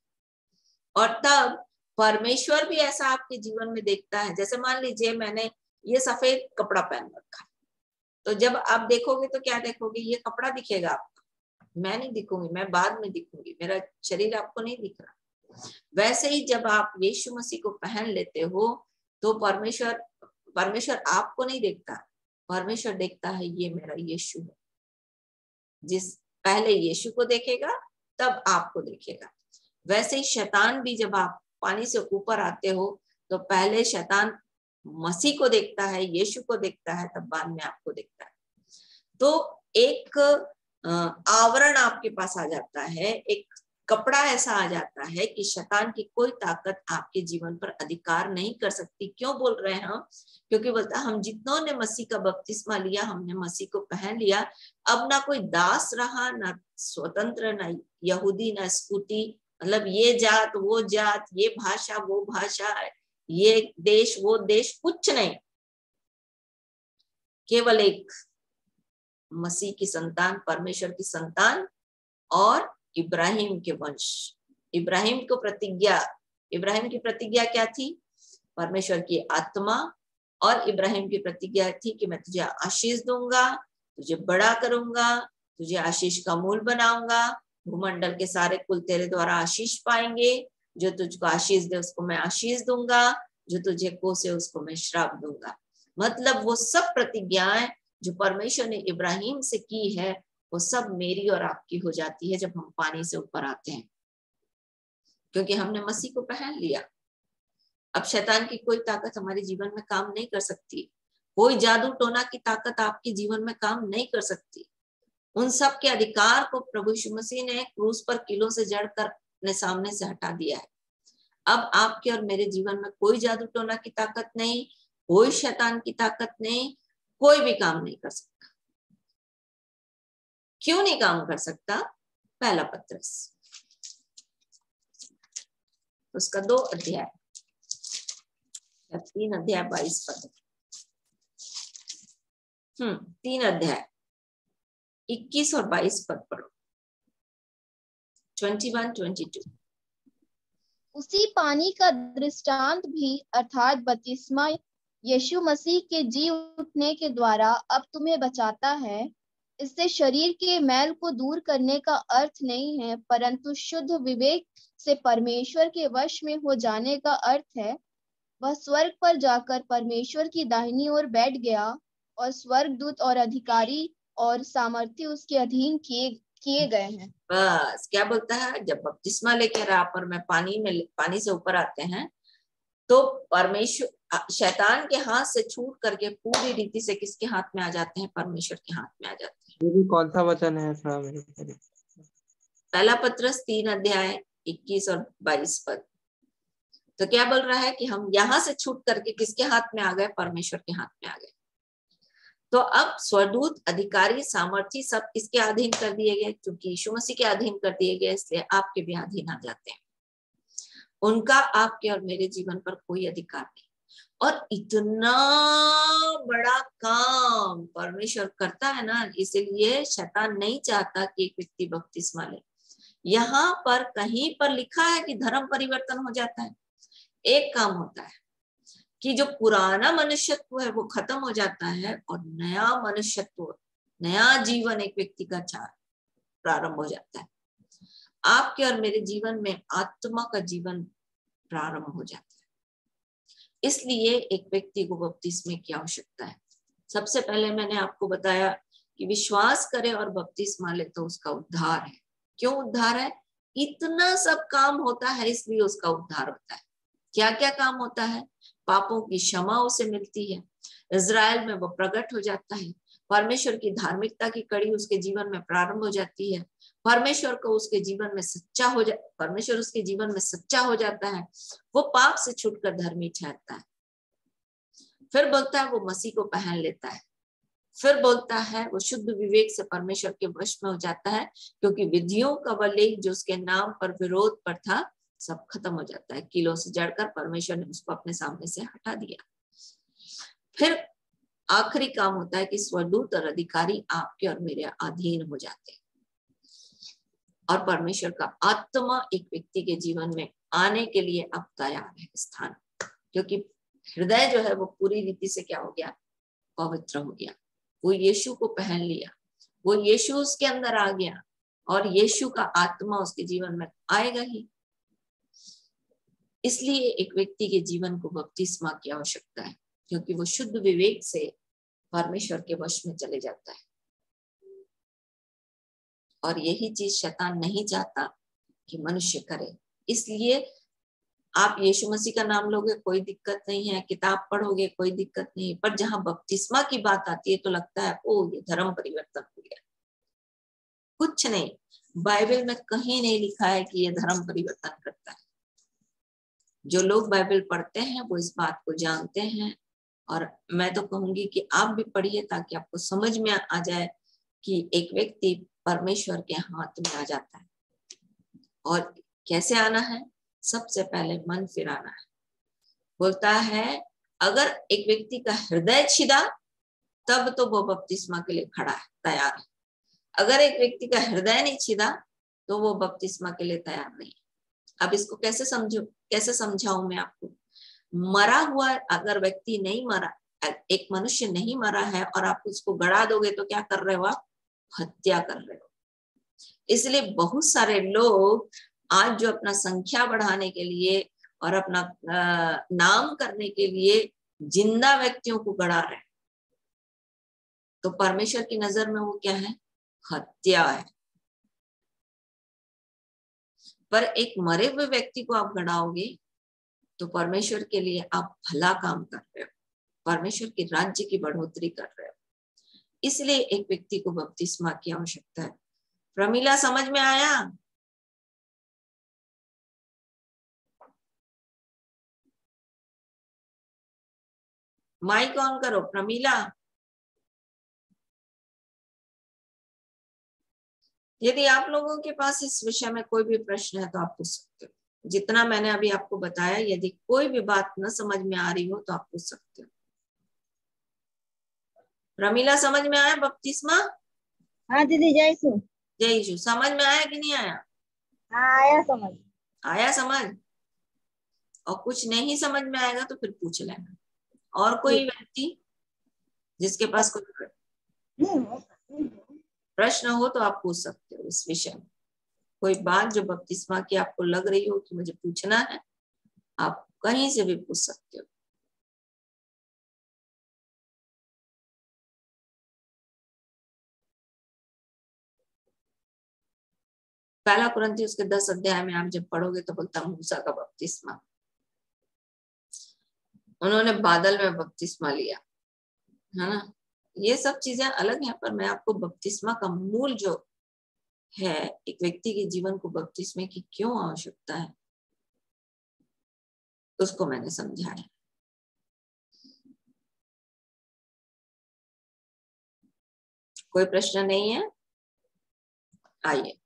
और तब परमेश्वर भी ऐसा आपके जीवन में देखता है। जैसे मान लीजिए मैंने ये सफेद कपड़ा पहन रखा, तो जब आप देखोगे तो क्या देखोगे? ये कपड़ा दिखेगा आपको, मैं नहीं दिखूंगी, मैं बाद में दिखूंगी, मेरा शरीर आपको नहीं दिख रहा। वैसे ही जब आप यीशु मसीह को पहन लेते हो तो परमेश्वर आपको नहीं देखता, परमेश्वर देखता है ये मेरा यीशु है। जिस पहले यीशु को देखेगा तब आपको देखेगा। वैसे ही शैतान भी जब आप पानी से ऊपर आते हो तो पहले शैतान मसीह को देखता है, यीशु को देखता है, तब बाद में आपको देखता है। तो एक आवरण आपके पास आ जाता है, एक कपड़ा ऐसा आ जाता है कि शैतान की कोई ताकत आपके जीवन पर अधिकार नहीं कर सकती। क्यों बोल रहे हैं हम? क्योंकि बोलता हम जितनों ने मसीह का बपतिस्मा लिया हमने मसीह को पहन लिया। अब ना कोई दास रहा, ना स्वतंत्र, ना यहूदी, ना स्कूटी, मतलब ये जात वो जात, ये भाषा वो भाषा, ये देश वो देश, कुछ नहीं। केवल एक मसीह की संतान, परमेश्वर की संतान और इब्राहिम के वंश। इब्राहिम की प्रतिज्ञा क्या थी? परमेश्वर की आत्मा। और इब्राहिम की प्रतिज्ञा थी कि मैं तुझे आशीष दूंगा, तुझे बड़ा करूंगा, तुझे आशीष का मूल बनाऊंगा, भूमंडल के सारे कुल तेरे द्वारा आशीष पाएंगे। जो तुझको आशीष दे उसको मैं आशीष दूंगा, जो तुझे कोसे उसको मैं श्राप दूंगा। मतलब वो सब प्रतिज्ञाएं जो परमेश्वर ने इब्राहिम से की है वो सब मेरी और आपकी हो जाती है जब हम पानी से ऊपर आते हैं, क्योंकि हमने मसीह को पहन लिया। अब शैतान की कोई ताकत हमारे जीवन में काम नहीं कर सकती, कोई जादू टोना की ताकत आपके जीवन में काम नहीं कर सकती। उन सब के अधिकार को प्रभु यीशु मसीह ने क्रूस पर किलों से जड़कर अपने सामने से हटा दिया है। अब आपके और मेरे जीवन में कोई जादू टोना की ताकत नहीं, कोई शैतान की ताकत नहीं, कोई भी काम नहीं कर सकता। क्यों नहीं काम कर सकता? पहला पत्रस उसका 2 अध्याय 3 अध्याय 22 पद 3 अध्याय 21 और 22 पद पढ़ो। 21-22। उसी पानी का दृष्टांत भी अर्थात बपतिस्मा यीशु मसीह के जी उठने के द्वारा अब तुम्हें बचाता है। इससे शरीर के मैल को दूर करने का अर्थ नहीं है, परंतु शुद्ध विवेक से परमेश्वर के वश में हो जाने का अर्थ है। वह स्वर्ग पर जाकर परमेश्वर की दाहिनी ओर बैठ गया और स्वर्गदूत और अधिकारी और सामर्थ्य उसके अधीन किए गए हैं। बस क्या बोलता है? जब बपतिस्मा लेकर आप और मैं पानी से ऊपर आते हैं तो परमेश्वर शैतान के हाथ से छूट करके पूरी रीति से किसके हाथ में आ जाते हैं? परमेश्वर के हाथ में आ जाते हैं। दीदी कौन सा वचन है थोड़ा मेरे को? पहला पत्रस 3 अध्याय 21 और 22 पद। तो क्या बोल रहा है कि हम यहाँ से छूट करके किसके हाथ में आ गए? परमेश्वर के हाथ में आ गए। तो अब स्वदूत, अधिकारी, सामर्थी सब किसके अधीन कर दिए गए? क्योंकि यीशु मसीह के अधीन कर दिए गए, इसलिए आपके भी अधीन आ जाते हैं। उनका आपके और मेरे जीवन पर कोई अधिकार नहीं। और इतना बड़ा काम परमेश्वर करता है ना, इसलिए शैतान नहीं चाहता कि एक व्यक्ति बपतिस्मा ले। यहाँ पर कहीं पर लिखा है कि धर्म परिवर्तन हो जाता है। एक काम होता है कि जो पुराना मनुष्यत्व है वो खत्म हो जाता है और नया मनुष्यत्व, नया जीवन एक व्यक्ति का प्रारंभ हो जाता है। आपके और मेरे जीवन में आत्मा का जीवन प्रारंभ हो जाता है। इसलिए एक व्यक्ति को बपतिस्मे की आवश्यकता है। सबसे पहले मैंने आपको बताया कि विश्वास करे और बपतिस्मा ले तो उसका उद्धार है। क्यों उद्धार है? इतना सब काम होता है इसलिए उसका उद्धार होता है। क्या क्या काम होता है? पापों की क्षमा उसे मिलती है, इजराइल में वो प्रकट हो जाता है, परमेश्वर की धार्मिकता की कड़ी उसके जीवन में प्रारंभ हो जाती है, परमेश्वर को उसके जीवन में परमेश्वर उसके जीवन में सच्चा हो जाता है, वो पाप से छूटकर धर्मी ठहरता है। फिर बोलता है वो मसीह को पहन लेता है। फिर बोलता है वो शुद्ध विवेक से परमेश्वर के वश में हो जाता है, क्योंकि विधियों का वह लेख जो उसके नाम पर विरोध पर था सब खत्म हो जाता है। कीलों से जड़कर परमेश्वर ने उसको अपने सामने से हटा दिया। फिर आखिरी काम होता है कि स्वदूत और अधिकारी आपके और मेरे अधीन हो जाते हैं और परमेश्वर का आत्मा एक व्यक्ति के जीवन में आने के लिए अब तैयार है स्थान, क्योंकि हृदय जो है वो पूरी रीति से क्या हो गया? पवित्र हो गया। वो यीशु को पहन लिया, वो यीशु उसके अंदर आ गया और यीशु का आत्मा उसके जीवन में आएगा ही। इसलिए एक व्यक्ति के जीवन को बपतिस्मा की आवश्यकता है, क्योंकि वो शुद्ध विवेक से परमेश्वर के वश में चले जाता है। और यही चीज शैतान नहीं चाहता कि मनुष्य करे। इसलिए आप यीशु मसीह का नाम लोगे कोई दिक्कत नहीं है, किताब पढ़ोगे कोई दिक्कत नहीं, पर जहां बपतिस्मा की बात आती है तो लगता है ओ ये धर्म परिवर्तन हो गया। कुछ नहीं, बाइबल में कहीं नहीं लिखा है कि ये धर्म परिवर्तन करता है। जो लोग बाइबल पढ़ते हैं वो इस बात को जानते हैं, और मैं तो कहूंगी कि आप भी पढ़िए ताकि आपको समझ में आ जाए कि एक व्यक्ति परमेश्वर के हाथ में आ जाता है। और कैसे आना है? सबसे पहले मन फिराना है। बोलता है अगर एक व्यक्ति का हृदय छिदा तब तो वो बपतिस्मा के लिए खड़ा है, तैयार है। अगर एक व्यक्ति का हृदय नहीं छिदा तो वो बपतिस्मा के लिए तैयार नहीं। अब इसको कैसे समझाऊं मैं आपको? मरा हुआ अगर व्यक्ति नहीं मरा, एक मनुष्य नहीं मरा है और आप उसको गड़ा दोगे तो क्या कर रहे हो? आप हत्या कर रहे हो। इसलिए बहुत सारे लोग आज जो अपना संख्या बढ़ाने के लिए और अपना नाम करने के लिए जिंदा व्यक्तियों को गड़ा रहे हैं, तो परमेश्वर की नजर में वो क्या है? हत्या है। पर एक मरे हुए व्यक्ति को आप गड़ाओगे तो परमेश्वर के लिए आप भला काम कर रहे हो, परमेश्वर के राज्य की बढ़ोतरी कर रहे हो। इसलिए एक व्यक्ति को बपतिस्मा की आवश्यकता है। प्रमीला समझ में आया? माइक ऑन करो प्रमीला। यदि आप लोगों के पास इस विषय में कोई भी प्रश्न है तो आप पूछ सकते हो। जितना मैंने अभी आपको बताया, यदि कोई भी बात न समझ में आ रही हो तो आप पूछ सकते हो। प्रमीला समझ में आया बपतिस्मा? हाँ दीदी, जय यीशु। जय यीशु। समझ में आया कि नहीं आया? हाँ आया समझ। आया समझ? और कुछ नहीं समझ में आएगा तो फिर पूछ लेना। और कोई व्यक्ति जिसके पास कोई प्रश्न हो तो आप पूछ सकते हो इस विषय में। कोई बात जो बपतिस्मा की आपको लग रही हो कि मुझे पूछना है, आप कहीं से भी पूछ सकते हो। पहला कुरिन्थियों उसके 10 अध्याय में आप जब पढ़ोगे तो बोलता मूसा का बपतिस्मा, उन्होंने बादल में बपतिस्मा लिया, है ना। ये सब चीजें अलग हैं, पर मैं आपको बपतिस्मा का मूल जो है, एक व्यक्ति के जीवन को बपतिस्मे की क्यों आवश्यकता है, उसको मैंने समझाया। कोई प्रश्न नहीं है? आइए।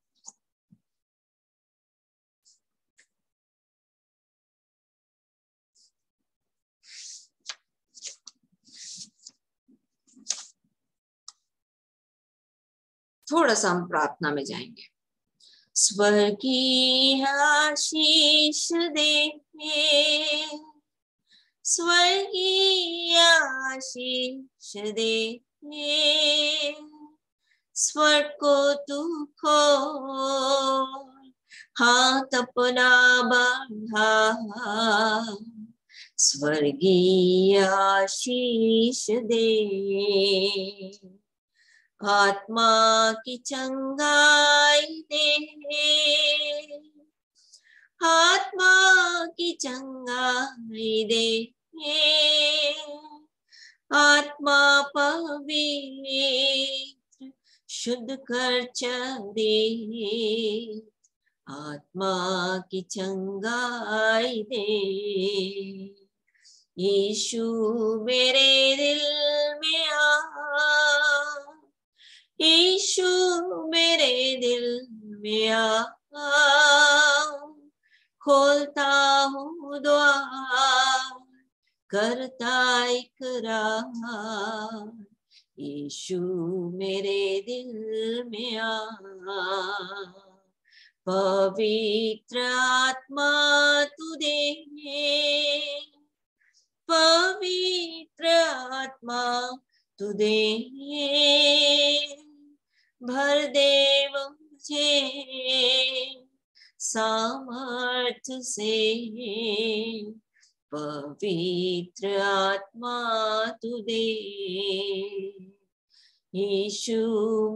थोड़ा सा हम प्रार्थना में जाएंगे। स्वर्गीय आशीष दे, स्वर्गीय आशीष दे, स्वर्ग को तू खोल, हाथ अपना बढ़ा, स्वर्गीय आशीष दे, आत्मा की चंगाई दे, आत्मा की चंगाई दे, आत्मा पवित्र शुद्ध कर चले, आत्मा की चंगाई दे। यीशु मेरे दिल में आ, यीशु मेरे दिल में आ, खोलता हूँ द्वार, करता इकरार, यीशु मेरे दिल में आ, पवित्र आत्मा तू दे, पवित्र आत्मा तू दे, भर दे मुझे सामर्थ्य से, पवित्र आत्मा तू दे। यीशु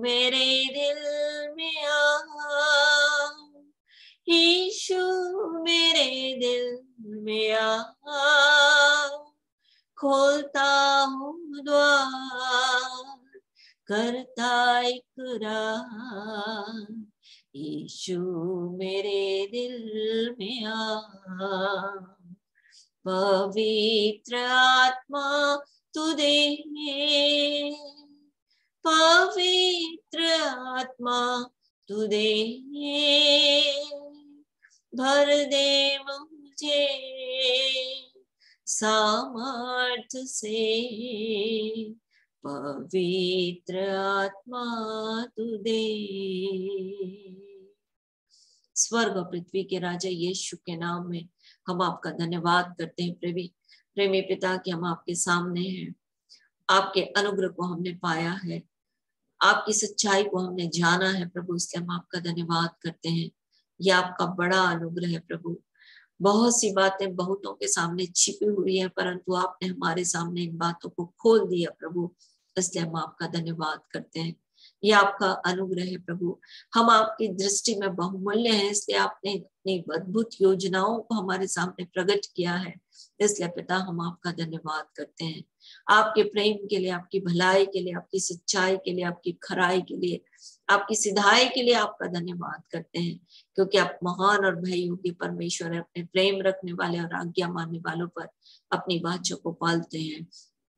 मेरे दिल में आ, यीशु मेरे दिल में आ, खोलता हूँ द्वार, करता इकरार, यीशु मेरे दिल में आ, पवित्र आत्मा तू दे, पवित्र आत्मा तू दे, भर दे मुझे सामर्थ्य से, पवित्र आत्मा तू दे। स्वर्ग और पृथ्वी के राजा यीशु के नाम में हम आपका धन्यवाद करते हैं। प्रेमी पिता कि हम आपके सामने हैं, आपके अनुग्रह को हमने पाया है, आपकी सच्चाई को हमने जाना है प्रभु, इसलिए हम आपका धन्यवाद करते हैं। यह आपका बड़ा अनुग्रह है प्रभु। बहुत सी बातें बहुतों के सामने छिपी हुई है, परंतु आपने हमारे सामने इन बातों को खोल दिया प्रभु, इसलिए हम आपका धन्यवाद करते हैं। यह आपका अनुग्रह है प्रभु। हम आपकी दृष्टि में बहुमूल्य हैं, इसलिए आपने अपनी अद्भुत योजनाओं को हमारे सामने प्रकट किया है, इसलिए पिता हम आपका धन्यवाद करते हैं। आपके प्रेम के लिए, आपकी भलाई के लिए, आपकी सच्चाई के लिए, आपकी खराई के लिए, आपकी सिधाई के लिए आपका धन्यवाद करते हैं, क्योंकि आप महान और भय योग्य परमेश्वर है। अपने प्रेम रखने वाले और आज्ञा मानने वालों पर अपनी वाचा को पालते हैं।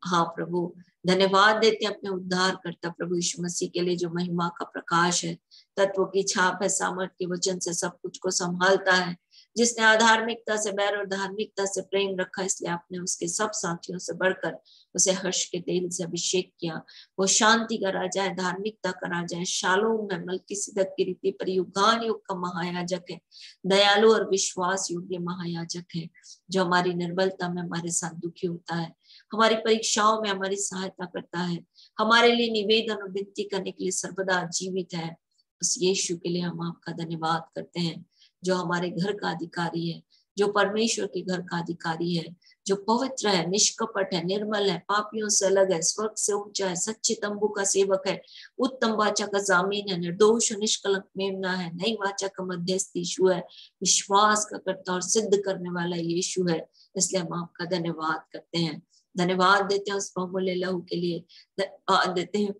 हाँ प्रभु, धन्यवाद देते हैं अपने उद्धार करता प्रभु यीशु मसीह के लिए, जो महिमा का प्रकाश है, तत्व की छाप है, सामर्थ्य के वचन से सब कुछ को संभालता है, जिसने अधार्मिकता से बैर और धार्मिकता से प्रेम रखा, इसलिए आपने उसके सब साथियों से बढ़कर उसे हर्ष के तेल से अभिषेक किया। वो शांति का राजा है, धार्मिकता का राजा है, शालोम है, मल्कीसिदक की रीति पर युगान युग का महायाजक है, दयालु और विश्वास योग्य महायाजक है, जो हमारी निर्बलता में हमारे साथ दुखी होता है, हमारी परीक्षाओं में हमारी सहायता करता है, हमारे लिए निवेदन और विनती करने के लिए सर्वदा जीवित है। उस यीशु के लिए हम आपका धन्यवाद करते हैं, जो हमारे घर का अधिकारी है, जो परमेश्वर के घर का अधिकारी है, जो पवित्र है, निष्कपट है, निर्मल है, पापियों से अलग है, स्वर्ग से ऊंचा है, सच्चे तंबू का सेवक है, उत्तम वाचा का जामीन है, निर्दोष और निष्कलंक मेमना है, नई वाचा का मध्यस्थ यीशु है, विश्वास का करता और सिद्ध करने वाला यीशु है। इसलिए हम आपका धन्यवाद करते हैं। धन्यवाद देते हैं उस बहुमूल्य लहू के लिए, धन्यवाद देते हैं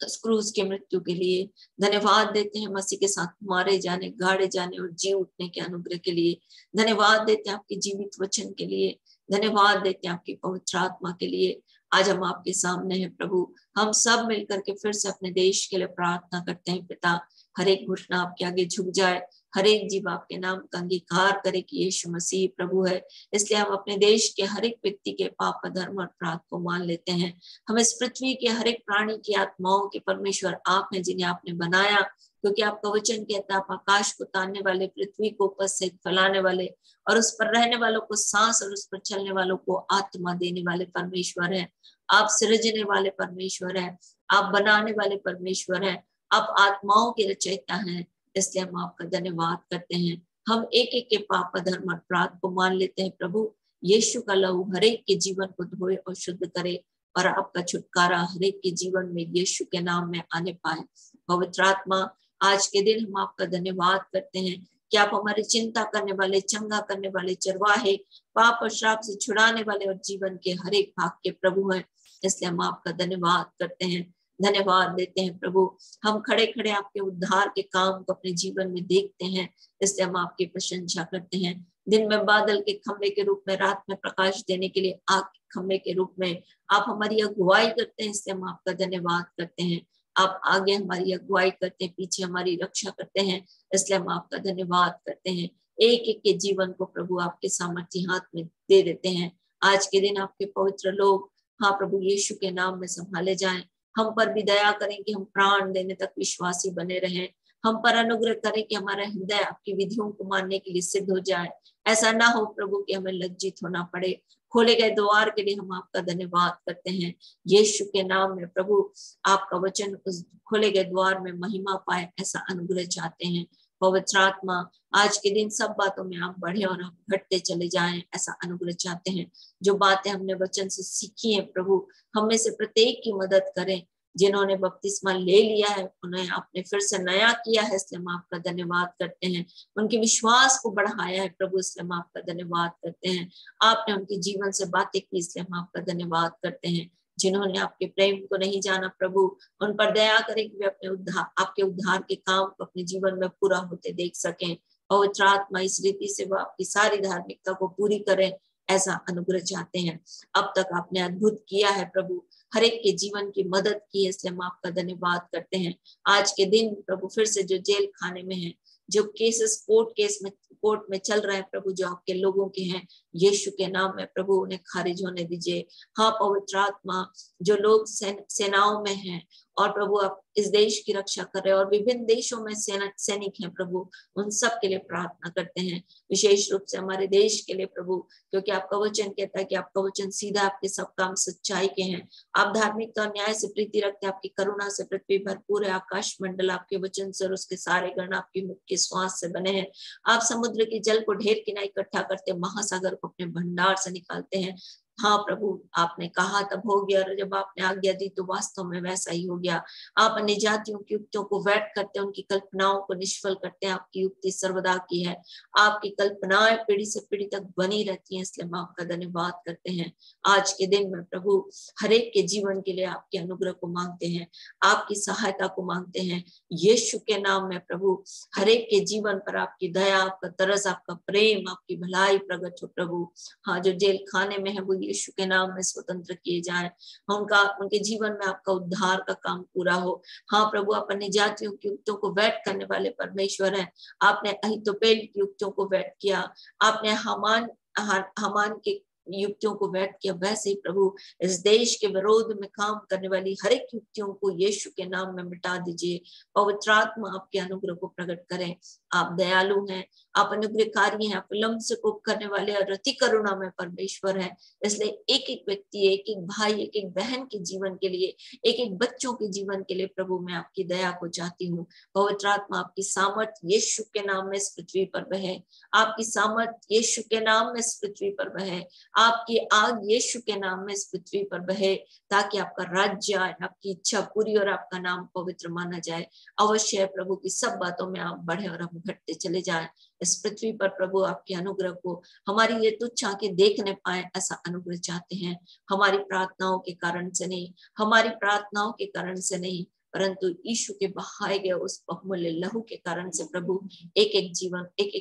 उस क्रूस की मृत्यु के लिए, धन्यवाद देते हैं मसीह के साथ मारे जाने, गाड़े जाने और जी उठने के अनुग्रह के लिए, धन्यवाद देते हैं आपके जीवित वचन के लिए, धन्यवाद देते हैं आपकी पवित्र आत्मा के लिए। आज हम आपके सामने हैं प्रभु, हम सब मिलकर के फिर से अपने देश के लिए प्रार्थना करते हैं पिता, हर एक घुटना आपके आगे झुक जाए, हर एक जीव आपके नाम का अंगीकार करे कि यीशु मसीह प्रभु है। इसलिए हम अपने देश के हर एक व्यक्ति के पाप धर्म और अपराध को मान लेते हैं। हम इस पृथ्वी के हर एक प्राणी की आत्माओं के परमेश्वर आप हैं जिन्हें आपने बनाया, क्योंकि आपका वचन कहता है आप आकाश को तानने वाले, पृथ्वी को ऊपर से फैलाने वाले और उस पर रहने वालों को सांस और उस पर चलने वालों को आत्मा देने वाले परमेश्वर है। आप सृजने वाले परमेश्वर है, आप बनाने वाले परमेश्वर है, आप आत्माओं के रचयिता हैं। इसलिए हम आपका धन्यवाद करते हैं। हम एक एक के पाप धर्म अपराध को मान लेते हैं प्रभु। यीशु का लहू हर एक के जीवन को धोए और शुद्ध करे और आपका छुटकारा हर एक के जीवन में यीशु के नाम में आने पाए। पवित्र आत्मा, आज के दिन हम आपका धन्यवाद करते हैं कि आप हमारी चिंता करने वाले, चंगा करने वाले, चरवाहे, पाप और श्राप से छुड़ाने वाले और जीवन के हर एक भाग के प्रभु हैं। इसलिए हम आपका धन्यवाद करते हैं, धन्यवाद देते हैं प्रभु। हम खड़े खड़े आपके उद्धार के काम को अपने जीवन में देखते हैं, इसलिए हम आपकी प्रशंसा करते हैं। दिन में बादल के खंभे के रूप में, रात में प्रकाश देने के लिए आग के खंभे के रूप में आप हमारी अगुवाई करते हैं, इसलिए हम आपका धन्यवाद करते हैं। आप आगे हमारी अगुवाई करते हैं, पीछे हमारी रक्षा करते हैं, इसलिए हम आपका धन्यवाद करते हैं। एक एक के जीवन को प्रभु आपके सामर्थ्य हाथ में दे देते हैं। आज के दिन आपके पवित्र लोग, हाँ प्रभु, यीशु के नाम में संभाले जाएं। हम पर भी दया करें कि हम प्राण देने तक विश्वासी बने रहें। हम पर अनुग्रह करें कि हमारा हृदय आपकी विधियों को मानने के लिए सिद्ध हो जाए। ऐसा ना हो प्रभु कि हमें लज्जित होना पड़े। खोले गए द्वार के लिए हम आपका धन्यवाद करते हैं। यीशु के नाम में प्रभु आपका वचन उस खोले गए द्वार में महिमा पाए, ऐसा अनुग्रह चाहते हैं। पवित्र आत्मा, आज के दिन सब बातों में आप बढ़े और आप घटते चले जाएं, ऐसा अनुग्रह चाहते हैं। जो बातें हमने वचन से सीखी है प्रभु, हम में से प्रत्येक की मदद करें। जिन्होंने बपतिस्मा ले लिया है उन्हें आपने फिर से नया किया है, इसलिए हम आपका धन्यवाद करते हैं। उनके विश्वास को बढ़ाया है प्रभु, इसलिए हम आपका धन्यवाद करते हैं। आपने उनके जीवन से बातें की, इसलिए हम आपका धन्यवाद करते हैं। जिन्होंने आपके प्रेम को नहीं जाना प्रभु, उन पर दया करें कि वे अपने आपके उद्धार के काम को अपने जीवन में पूरा होते देख सकें। पवित्र आत्मा, इस रीति से वो आपकी सारी धार्मिकता को पूरी करें, ऐसा अनुग्रह चाहते हैं। अब तक आपने अद्भुत किया है प्रभु, हर एक के जीवन की मदद की है, इसलिए हम आपका धन्यवाद करते हैं। आज के दिन प्रभु फिर से जो जेल खाने में है, जो केसेस कोर्ट में चल रहे हैं प्रभु, जो आपके लोगों के हैं, यीशु के नाम में प्रभु उन्हें खारिज होने दीजिए। हाँ पवित्र आत्मा, जो लोग सेनाओं में हैं और प्रभु आप इस देश की रक्षा कर रहे हैं और विभिन्न देशों में सैनिक हैं प्रभु, उन सब के लिए प्रार्थना करते हैं। विशेष रूप से हमारे देश के लिए प्रभु, क्योंकि आपका वचन कहता है कि आपका वचन सीधा, आपके सब काम सच्चाई के हैं। आप धार्मिकता और न्याय से प्रीति रखते हैं, आपकी करुणा से पृथ्वी भरपूर है। आकाश मंडल आपके वचन से और उसके सारे गण आपकी मुख के श्वास से बने हैं। आप समुद्र के जल को ढेर किनारे इकट्ठा करते, महासागर को अपने भंडार से निकालते हैं। हाँ प्रभु, आपने कहा तब हो गया, और जब आपने आज्ञा दी तो वास्तव में वैसा ही हो गया। आप अन्य जातियों की युक्तियों को व्यर्थ करते हैं, उनकी कल्पनाओं को निष्फल करते हैं। आपकी युक्ति सर्वदा की है, आपकी कल्पनाएं पीढ़ी से पीढ़ी तक बनी रहती हैं, इसलिए हम आपका धन्यवाद करते हैं। आज के दिन में प्रभु हर एक के जीवन के लिए आपके अनुग्रह को मांगते हैं, आपकी सहायता को मांगते हैं। यीशु के नाम में प्रभु हर एक के जीवन पर आपकी दया, आपका तरस, आपका प्रेम, आपकी भलाई प्रकट हो प्रभु। हाँ, जो जेल खाने में है वो यीशु के नाम में स्वतंत्र किए जाए, उनके जीवन में आपका उद्धार का काम पूरा हो। हाँ प्रभु, आप अन्य जातियों की युक्तियों को व्यर्थ करने वाले परमेश्वर हैं। आपने अहीतोपेल की युक्तियों को व्यर्थ किया, आपने हामान के युक्तियों को व्यर्थ किया, वैसे ही प्रभु इस देश के विरोध में काम करने वाली हर एक युक्तियों को यीशु के नाम में मिटा दीजिए। पवित्र आत्मा आपके अनुग्रह को प्रकट करें। आप दयालु हैं, आप अनुग्रहकारी हैं, आप विलंब से कोप करने वाले और अति करुणा में परमेश्वर है। इसलिए एक एक व्यक्ति, एक एक भाई, एक एक बहन के जीवन के लिए, एक एक बच्चों के जीवन के लिए प्रभु मैं आपकी दया को चाहती हूँ। पवित्र आत्मा आपकी सामर्थ्य यीशु के नाम में इस पृथ्वी पर बहे, आपकी सामर्थ्य यीशु के नाम में इस पृथ्वी पर बहे, आपकी आग यीशु के नाम में इस पृथ्वी पर बहे, ताकि आपका राज्य आए, आपकी इच्छा पूरी और आपका नाम पवित्र माना जाए। अवश्य है प्रभु की सब बातों में आप बढ़े और हम घटते चले जाएं। इस पृथ्वी पर प्रभु आपके अनुग्रह को हमारी ये तुच्छ आंखें देख न पाए, ऐसा अनुग्रह चाहते हैं। हमारी प्रार्थनाओं के कारण से नहीं, हमारी प्रार्थनाओं के कारण से नहीं, परंतु यीशु के बहाए गए उस बहुमूल्य लहू के कारण से प्रभु एक एक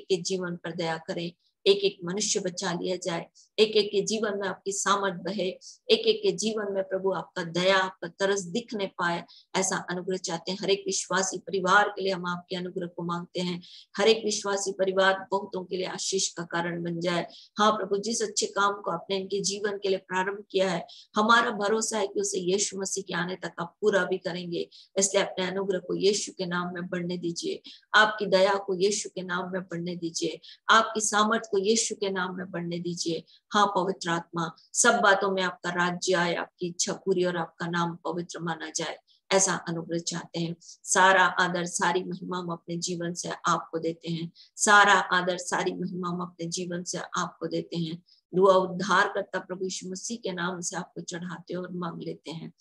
के जीवन पर दया करें, एक एक मनुष्य बचा लिया जाए, एक एक के जीवन में आपकी सामर्थ बहे, एक एक के जीवन में प्रभु आपका दया, आपका तरस दिखने पाए, ऐसा अनुग्रह चाहते हैं। हर एक विश्वासी परिवार के लिए हम आपके अनुग्रह को मांगते हैं। हर एक विश्वासी परिवार बहुतों के लिए आशीष का कारण बन जाए। हाँ प्रभु, जिस अच्छे काम को आपने इनके जीवन के लिए प्रारंभ किया है, हमारा भरोसा है कि उसे यीशु मसीह के आने तक आप पूरा भी करेंगे। इसलिए अपने अनुग्रह को यीशु के नाम में बढ़ने दीजिए, आपकी दया को यीशु के नाम में बढ़ने दीजिए, आपकी सामर्थ को यीशु के नाम में बढ़ने दीजिए। हाँ पवित्र आत्मा, सब बातों में आपका राज्य आए, आपकी इच्छा पूरी और आपका नाम पवित्र माना जाए, ऐसा अनुग्रह चाहते हैं। सारा आदर सारी महिमा हम अपने जीवन से आपको देते हैं। सारा आदर सारी महिमा हम अपने जीवन से आपको देते हैं। दुआ उद्धार करता प्रभु यीशु मसीह के नाम से आपको चढ़ाते और मांग लेते हैं।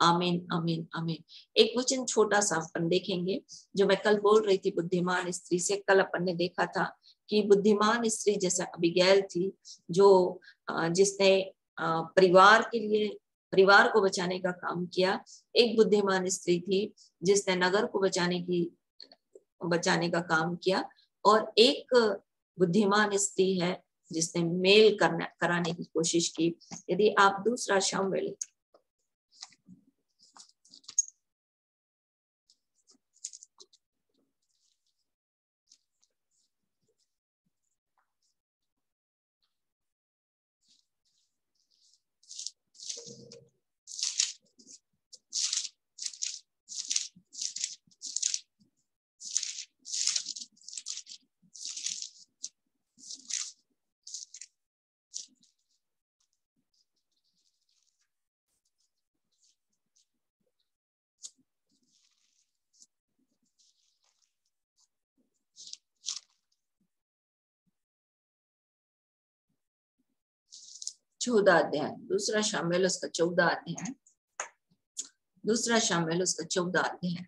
आमीन आमीन आमीन। एक वचन छोटा सा अपन देखेंगे जो मैं कल बोल रही थी बुद्धिमान स्त्री से। कल अपन ने देखा था कि बुद्धिमान स्त्री जैसे अबीगैल थी, जो जिसने परिवार के लिए, परिवार को बचाने का काम किया। एक बुद्धिमान स्त्री थी जिसने नगर को बचाने का काम किया, और एक बुद्धिमान स्त्री है जिसने मेल कराने की कोशिश की। यदि आप दूसरा शामुएल 14 अध्याय, दूसरा शामुएल उसका 14 अध्याय, दूसरा शामुएल उसका 14 अध्याय।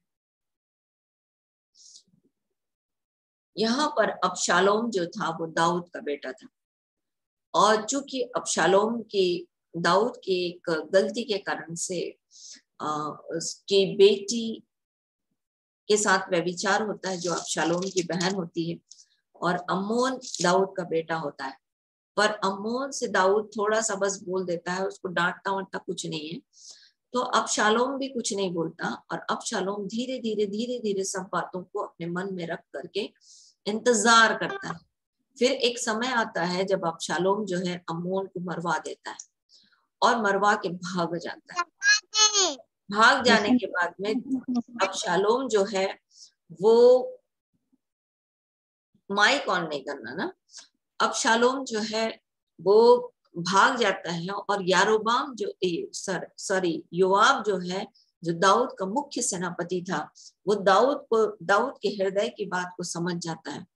यहाँ पर अबशालोम जो था वो दाऊद का बेटा था, और चूंकि अबशालोम की दाऊद की एक गलती के कारण से उसकी बेटी के साथ व्यभिचार होता है जो अबशालोम की बहन होती है, और अम्मोन दाऊद का बेटा होता है। पर अम्मोन से दाऊद थोड़ा सा बस बोल देता है, उसको डांटता वाटता कुछ नहीं है, तो अबशालोम भी कुछ नहीं बोलता, और अबशालोम धीरे धीरे धीरे धीरे सब बातों को अपने मन में रख करके इंतजार करता है। फिर एक समय आता है जब अबशालोम जो है अम्मोन को मरवा देता है, और मरवा के भाग जाता है। भाग जाने के बाद में अबशालोम जो है वो, माइक ऑन नहीं करना ना, अबशालोम जो है वो भाग जाता है, और यारोबाम जो योआब जो है, जो दाऊद का मुख्य सेनापति था, वो दाऊद के हृदय की बात को समझ जाता है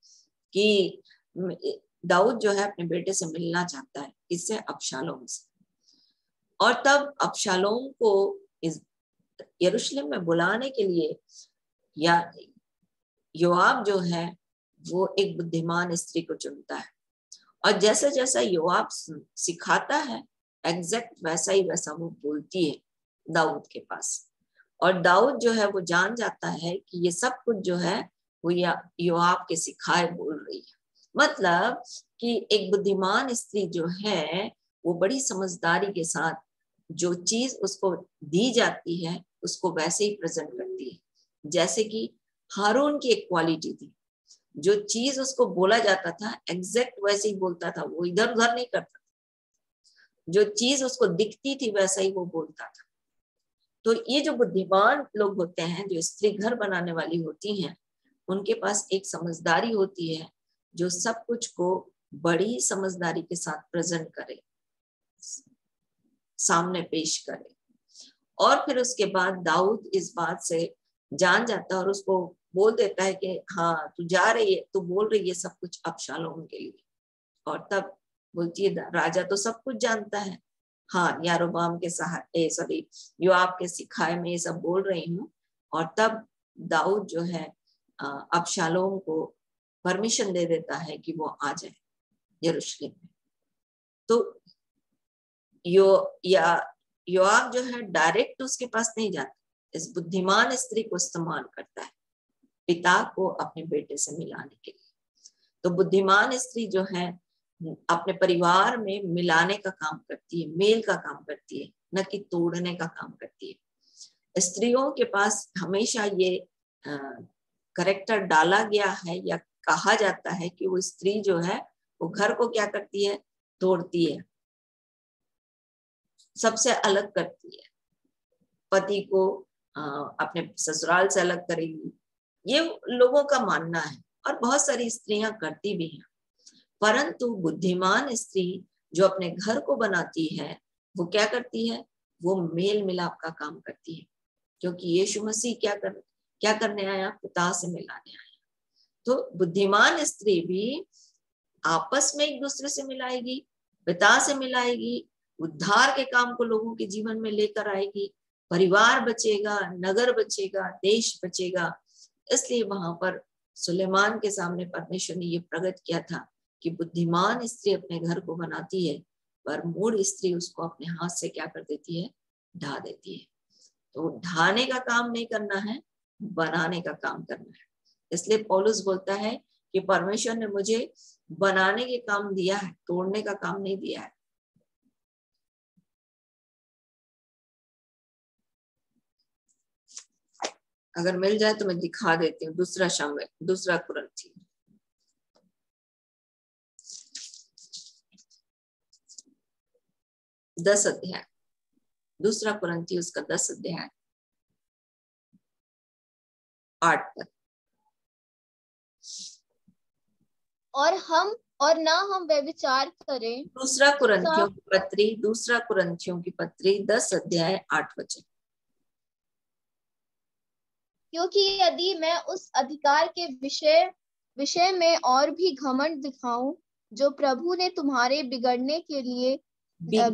कि दाऊद जो है अपने बेटे से मिलना चाहता है, इससे अबशालोम से। और तब अबशालोम को यरूशलेम में बुलाने के लिए योआब जो है वो एक बुद्धिमान स्त्री को चुनता है, और जैसे जैसा योआब सिखाता है एग्जैक्ट वैसा ही वैसा वो बोलती है दाऊद के पास। और दाऊद जो है वो जान जाता है कि ये सब कुछ जो है वो योआब के सिखाए बोल रही है। मतलब कि एक बुद्धिमान स्त्री जो है वो बड़ी समझदारी के साथ जो चीज उसको दी जाती है उसको वैसे ही प्रेजेंट करती है। जैसे कि हारून की एक क्वालिटी थी, जो चीज उसको बोला जाता था एग्जैक्ट वैसे ही बोलता था, वो इधर उधर नहीं करता था। जो चीज उसको दिखती थी वैसा ही वो बोलता था। तो ये जो बुद्धिमान लोग होते हैं, जो स्त्री घर बनाने वाली होती हैं, उनके पास एक समझदारी होती है जो सब कुछ को बड़ी समझदारी के साथ प्रेजेंट करे, सामने पेश करे। और फिर उसके बाद दाऊद इस बात से जान जाता है और उसको बोल देता है कि हाँ तू जा रही है, तू बोल रही है सब कुछ अबशालोम के लिए। और तब बोलती है राजा तो सब कुछ जानता है, हाँ यारोबाम के योआब के सिखाए में ये सब बोल रही हूँ। और तब दाऊद जो है अबशालोम को परमिशन दे देता है कि वो आ जाए यरूशलेम में। तो योआब जो है डायरेक्ट उसके पास नहीं जाता, इस बुद्धिमान स्त्री को इस्तेमाल करता है पिता को अपने बेटे से मिलाने के लिए। तो बुद्धिमान स्त्री जो है अपने परिवार में मिलाने का काम करती है, मेल का काम करती है, न कि तोड़ने का काम करती है। स्त्रियों के पास हमेशा ये करेक्टर डाला गया है या कहा जाता है कि वो स्त्री जो है वो घर को क्या करती है, तोड़ती है, सबसे अलग करती है, पति को अपने ससुराल से अलग करेगी, ये लोगों का मानना है और बहुत सारी स्त्रियां करती भी हैं। परंतु बुद्धिमान स्त्री जो अपने घर को बनाती है वो क्या करती है, वो मेल मिलाप का काम करती है, क्योंकि यीशु मसीह क्या करने आया, पिता से मिलाने आया। तो बुद्धिमान स्त्री भी आपस में एक दूसरे से मिलाएगी, पिता से मिलाएगी, उद्धार के काम को लोगों के जीवन में लेकर आएगी, परिवार बचेगा, नगर बचेगा, देश बचेगा। इसलिए वहां पर सुलेमान के सामने परमेश्वर ने ये प्रकट किया था कि बुद्धिमान स्त्री अपने घर को बनाती है पर मूढ़ स्त्री उसको अपने हाथ से क्या कर देती है, ढा देती है। तो ढाने का काम नहीं करना है, बनाने का काम करना है। इसलिए पौलुस बोलता है कि परमेश्वर ने मुझे बनाने के काम दिया है, तोड़ने का काम नहीं दिया है। अगर मिल जाए तो मैं दिखा देती हूँ। दूसरा कुरिन्थियों 10 अध्याय, दूसरा कुरिन्थियों उसका 10 अध्याय 8 पद। और ना हम व्यभिचार करें। दूसरा कुरिन्थियों की पत्री 10 अध्याय 8 वचन। क्योंकि यदि मैं उस अधिकार के विषय में और भी घमंड दिखाऊं जो प्रभु ने तुम्हारे बिगड़ने के लिए नहीं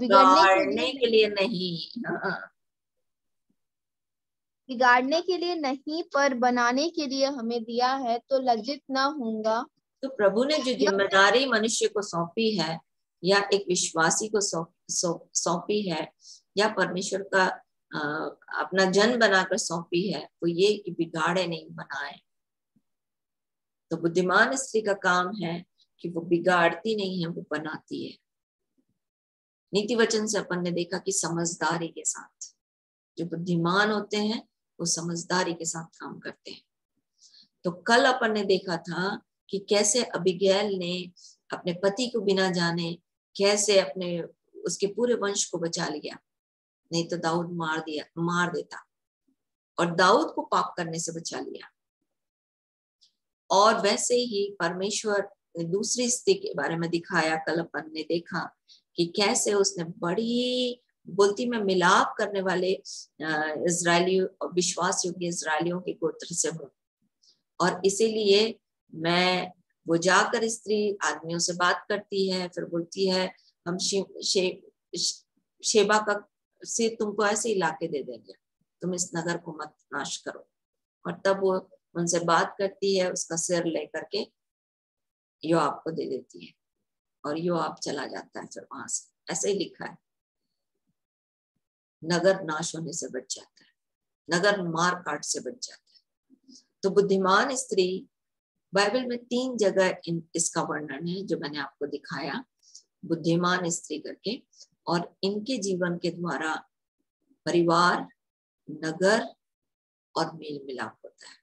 पर बनाने के लिए हमें दिया है, तो लज्जित ना होऊंगा। तो प्रभु ने जो जिम्मेदारी मनुष्य को सौंपी है या एक विश्वासी को सौंपी है या परमेश्वर का अपना जन बनाकर सौंपी है, वो ये कि बिगाड़े नहीं, बनाए। तो बुद्धिमान स्त्री का काम है कि वो बिगाड़ती नहीं है, वो बनाती है। नीति वचन से अपन ने देखा कि समझदारी के साथ, जो बुद्धिमान होते हैं वो समझदारी के साथ काम करते हैं। तो कल अपन ने देखा था कि कैसे अबीगैल ने अपने पति को बिना जाने कैसे उसके पूरे वंश को बचा लिया, नहीं तो दाऊद मार देता, और दाऊद को पाप करने से बचा लिया। और वैसे ही परमेश्वर ने दूसरी स्त्री के बारे में दिखाया। कल अपन ने देखा कि कैसे उसने बड़ी बोलती में मिलाप करने वाले इजरायली और विश्वास योग्य इजरायलियों के गोत्र से हूँ, और इसीलिए वो जाकर स्त्री आदमियों से बात करती है, फिर बोलती है हम शेबा का से तुमको ऐसे इलाके दे देंगे, तुम इस नगर को मत नाश करो। और तब वो उनसे बात करती है, उसका सिर लेकर के योआब को दे देती है और योआब चला जाता है। फिर वहां से ऐसे ही लिखा है, नगर नाश होने से बच जाता है, नगर मार काट से बच जाता है। तो बुद्धिमान स्त्री बाइबल में 3 जगह इसका वर्णन है जो मैंने आपको दिखाया, बुद्धिमान स्त्री करके, और इनके जीवन के द्वारा परिवार, नगर और मेल मिलाप होता है।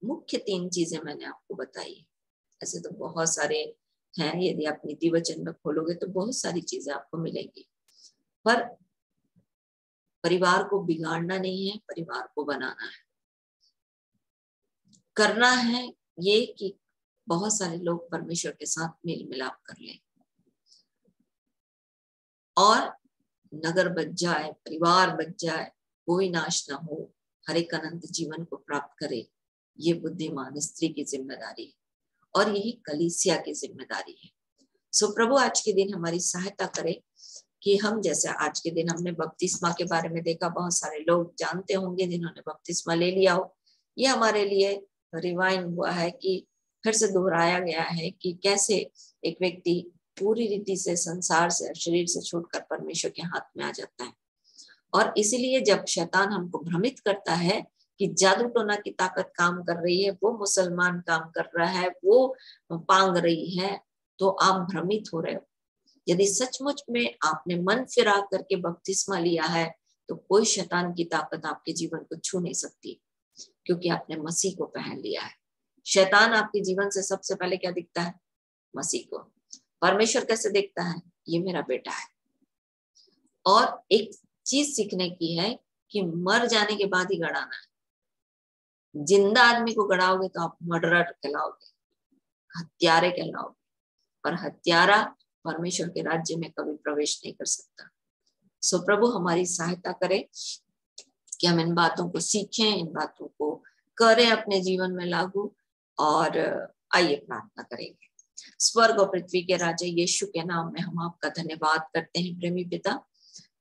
मुख्य 3 चीजें मैंने आपको बताई। ऐसे तो बहुत सारे हैं, यदि आप नीति वचन में खोलोगे तो बहुत सारी चीजें आपको मिलेंगी, पर परिवार को बिगाड़ना नहीं है, परिवार को बनाना है। करना है ये कि बहुत सारे लोग परमेश्वर के साथ मेल मिलाप कर लें और नगर बच जाए, परिवार बच जाए, कोई नाश ना हो, हर एक अनंत जीवन को प्राप्त करे। ये बुद्धिमान स्त्री की जिम्मेदारी है और यही कलीसिया की जिम्मेदारी है। सो प्रभु आज के दिन हमारी सहायता करे कि हम, जैसे आज के दिन हमने बपतिस्मा के बारे में देखा, बहुत सारे लोग जानते होंगे जिन्होंने बपतिस्मा ले लिया हो। ये हमारे लिए रिवाइंड हुआ है कि फिर से दोहराया गया है कि कैसे एक व्यक्ति पूरी रीति से संसार से, शरीर से छूटकर परमेश्वर के हाथ में आ जाता है। और इसीलिए जब शैतान हमको भ्रमित करता है कि जादू टोना की ताकत काम कर रही है, वो मुसलमान काम कर रहा है, वो पांग रही है, तो आप भ्रमित हो रहे हो। यदि सचमुच में आपने मन फिरा करके बपतिस्मा लिया है तो कोई शैतान की ताकत आपके जीवन को छू नहीं सकती, क्योंकि आपने मसीह को पहन लिया है। शैतान आपके जीवन से सबसे पहले क्या दिखता है? मसीह को। परमेश्वर कैसे देखता है? ये मेरा बेटा है। और एक चीज सीखने की है कि मर जाने के बाद ही गड़ाना है। जिंदा आदमी को गड़ाओगे तो आप मर्डरर कहलाओगे, हत्यारे कहलाओगे, और हत्यारा परमेश्वर के राज्य में कभी प्रवेश नहीं कर सकता। सो प्रभु हमारी सहायता करे कि हम इन बातों को सीखें, इन बातों को करें अपने जीवन में लागू। और आइए प्रार्थना करेंगे। स्वर्ग और पृथ्वी के राजा यीशु के नाम में हम आपका धन्यवाद करते हैं प्रेमी पिता,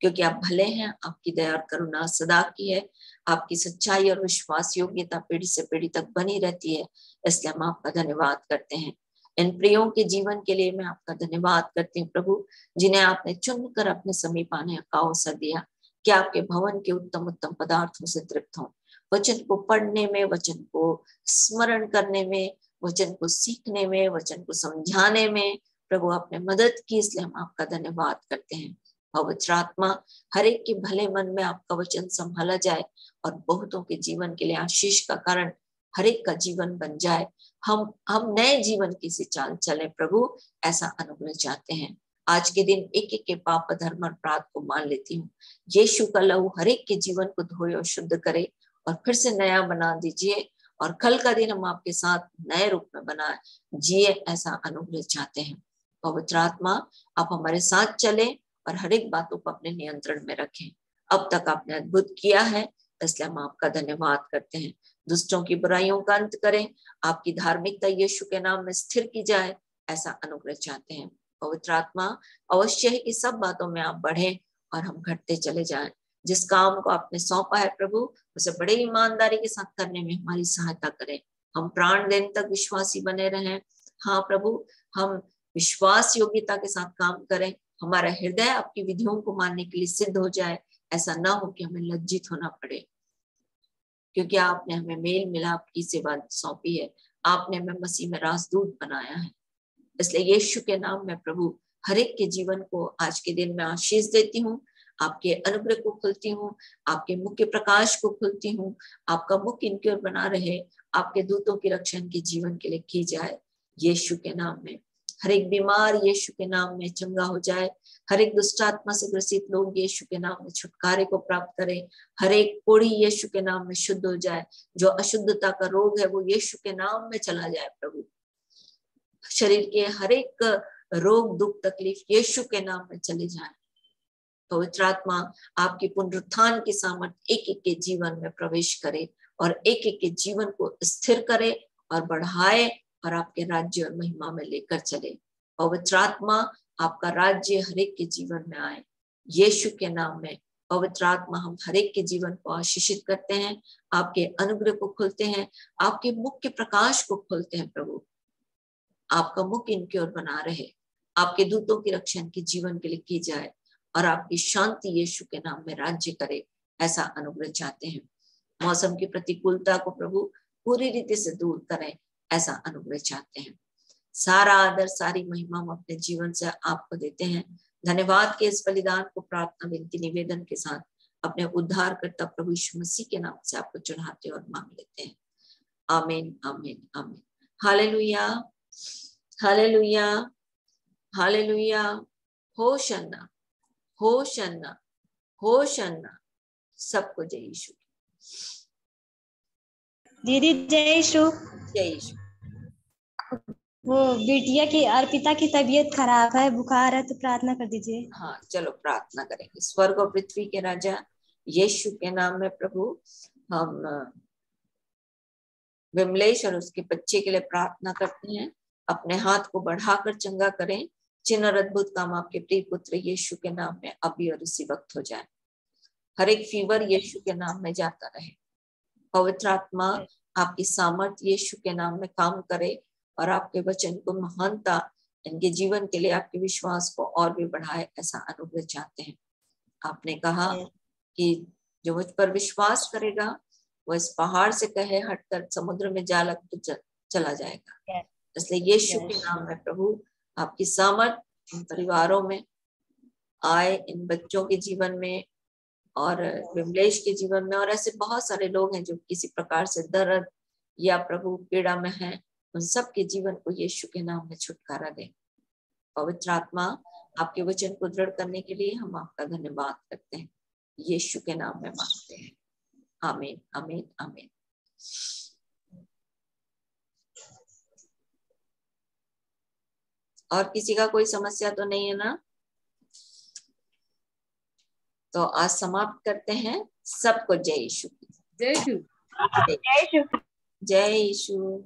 क्योंकि आप भले हैं, आपकी दया और करुणा सदा की है, आपकी सच्चाई और विश्वास योग्यता पीढ़ी से पीढ़ी तक बनी रहती है। इसलिए हम आपका धन्यवाद करते हैं। इन प्रियों के जीवन के लिए मैं आपका धन्यवाद करती हूँ प्रभु, जिन्हें आपने चुनकर अपने समीप आने का अवसर दिया कि आपके भवन के उत्तम उत्तम पदार्थों से तृप्त हों। वचन को पढ़ने में, वचन को स्मरण करने में, वचन को सीखने में, वचन को समझाने में प्रभु आपने मदद की, इसलिए हम आपका धन्यवाद करते हैं। पवित्र आत्मा, हर एक के भले मन में आपका वचन संभाला जाए और बहुतों के जीवन के लिए आशीष का कारण हर एक का जीवन बन जाए। हम नए जीवन की सी चाल चले प्रभु, ऐसा अनुग्रह चाहते हैं। आज के दिन एक एक के पाप, धर्म और अपराध को मान लेती हूँ। यीशु का लहू हर एक के जीवन को धोए और शुद्ध करे और फिर से नया बना दीजिए, और कल का दिन हम आपके साथ नए रूप में बनाए जिए, ऐसा अनुग्रह चाहते हैं। पवित्र आत्मा, आप हमारे साथ चले और हर एक बातों को अपने नियंत्रण में रखें। अब तक आपने अद्भुत किया है, इसलिए हम आपका धन्यवाद करते हैं। दुष्टों की बुराइयों का अंत करें, आपकी धार्मिकता यीशु के नाम में स्थिर की जाए, ऐसा अनुग्रह चाहते हैं। पवित्र आत्मा, अवश्य है कि सब बातों में आप बढ़ें और हम घटते चले जाएं। जिस काम को आपने सौंपा है प्रभु, उसे बड़े ईमानदारी के साथ करने में हमारी सहायता करें। हम प्राण दिन तक विश्वासी बने रहें। हाँ प्रभु, हम विश्वास योग्यता के साथ काम करें। हमारा हृदय आपकी विधियों को मानने के लिए सिद्ध हो जाए। ऐसा ना हो कि हमें लज्जित होना पड़े, क्योंकि आपने हमें मेल मिलाप की सेवा सौंपी है। आपने हमें मसीह में राजदूत बनाया है। इसलिए यीशु के नाम में प्रभु हर एक के जीवन को आज के दिन में आशीष देती हूँ। आपके अनुग्रह को खुलती हूँ, आपके मुख के प्रकाश को खुलती हूँ। आपका मुख इनकी ओर बना रहे, आपके दूतों की रक्षा इनके जीवन के लिए की जाए यीशु के नाम में। हर एक बीमार यीशु के नाम में चंगा हो जाए। हर एक दुष्ट आत्मा से ग्रसित लोग यीशु के नाम में छुटकारे को प्राप्त करें। हर एक कोढ़ी यीशु के नाम में शुद्ध हो जाए। जो अशुद्धता का रोग है वो यीशु के नाम में चला जाए प्रभु। शरीर के हर एक रोग, दुख, तकलीफ यीशु के नाम में चले जाए। पवित्र आत्मा, आपकी पुनरुत्थान की सामर्थ्य एक एक के जीवन में प्रवेश करे और एक एक के जीवन को स्थिर करे और बढ़ाए और आपके राज्य और महिमा में लेकर चले। पवित्र आत्मा, आपका राज्य हर एक के जीवन में आए यीशु के नाम में। पवित्र आत्मा, हम हर एक के जीवन को आशीषित करते हैं, आपके अनुग्रह को खोलते हैं, आपके मुख के प्रकाश को खोलते हैं प्रभु। आपका मुख इनकी ओर बना रहे, आपके दूतों की रक्षा इनके जीवन के लिए की जाए और आपकी शांति यीशु के नाम में राज्य करे, ऐसा अनुग्रह चाहते हैं। मौसम की प्रतिकूलता को प्रभु पूरी रीति से दूर करें, ऐसा अनुग्रह चाहते हैं। सारा आदर, सारी महिमा हम अपने जीवन से आपको देते हैं। धन्यवाद के इस बलिदान को प्रार्थना, विनती, निवेदन के साथ अपने उद्धारकर्ता प्रभु यीशु मसीह के नाम से आपको चढ़ाते और मांग लेते हैं। आमीन, आमीन, आमीन। हालेलुया, हालेलुया, हालेलुया। होशन्ना, होशन्ना, होशन्ना। सबको जय यीशु। दीदी जय यीशु। जय यीशु। वो बिटिया की, अर्पिता की तबीयत खराब है, बुखार है, तो प्रार्थना कर दीजिए। हाँ, चलो प्रार्थना करेंगे। स्वर्ग और पृथ्वी के राजा यीशु के नाम में प्रभु हम विमलेश और उसके बच्चे के लिए प्रार्थना करते हैं। अपने हाथ को बढ़ाकर चंगा करें। चिन्ह और अद्भुत काम आपके प्रिय पुत्र यीशु के नाम में अभी और इसी वक्त हो जाए। हर एक फीवर यीशु के नाम में जाता रहे। पवित्र आत्मा, आपकी सामर्थ यीशु के नाम में काम करे और आपके वचन को महानता इनके जीवन के लिए आपके विश्वास को और भी बढ़ाए, ऐसा अनुग्रह चाहते हैं। आपने कहा कि जो मुझ पर विश्वास करेगा वो इस पहाड़ से कहे हटकर समुद्र में जा लग तो चला जाएगा। इसलिए यीशु के नाम में प्रभु आपकी सामर्थ इन परिवारों में आए, इन बच्चों के जीवन में और विमलेश के जीवन में, और ऐसे बहुत सारे लोग हैं जो किसी प्रकार से दर्द या प्रभु पीड़ा में हैं, उन सब के जीवन को यीशु के नाम में छुटकारा दें। पवित्र आत्मा आपके वचन को दृढ़ करने के लिए हम आपका धन्यवाद करते हैं, यीशु के नाम में मांगते हैं। आमीन आमीन आमीन। और किसी का कोई समस्या तो नहीं है ना? तो आज समाप्त करते हैं। सबको जय यीशु। जय यीशु। जय यीशु।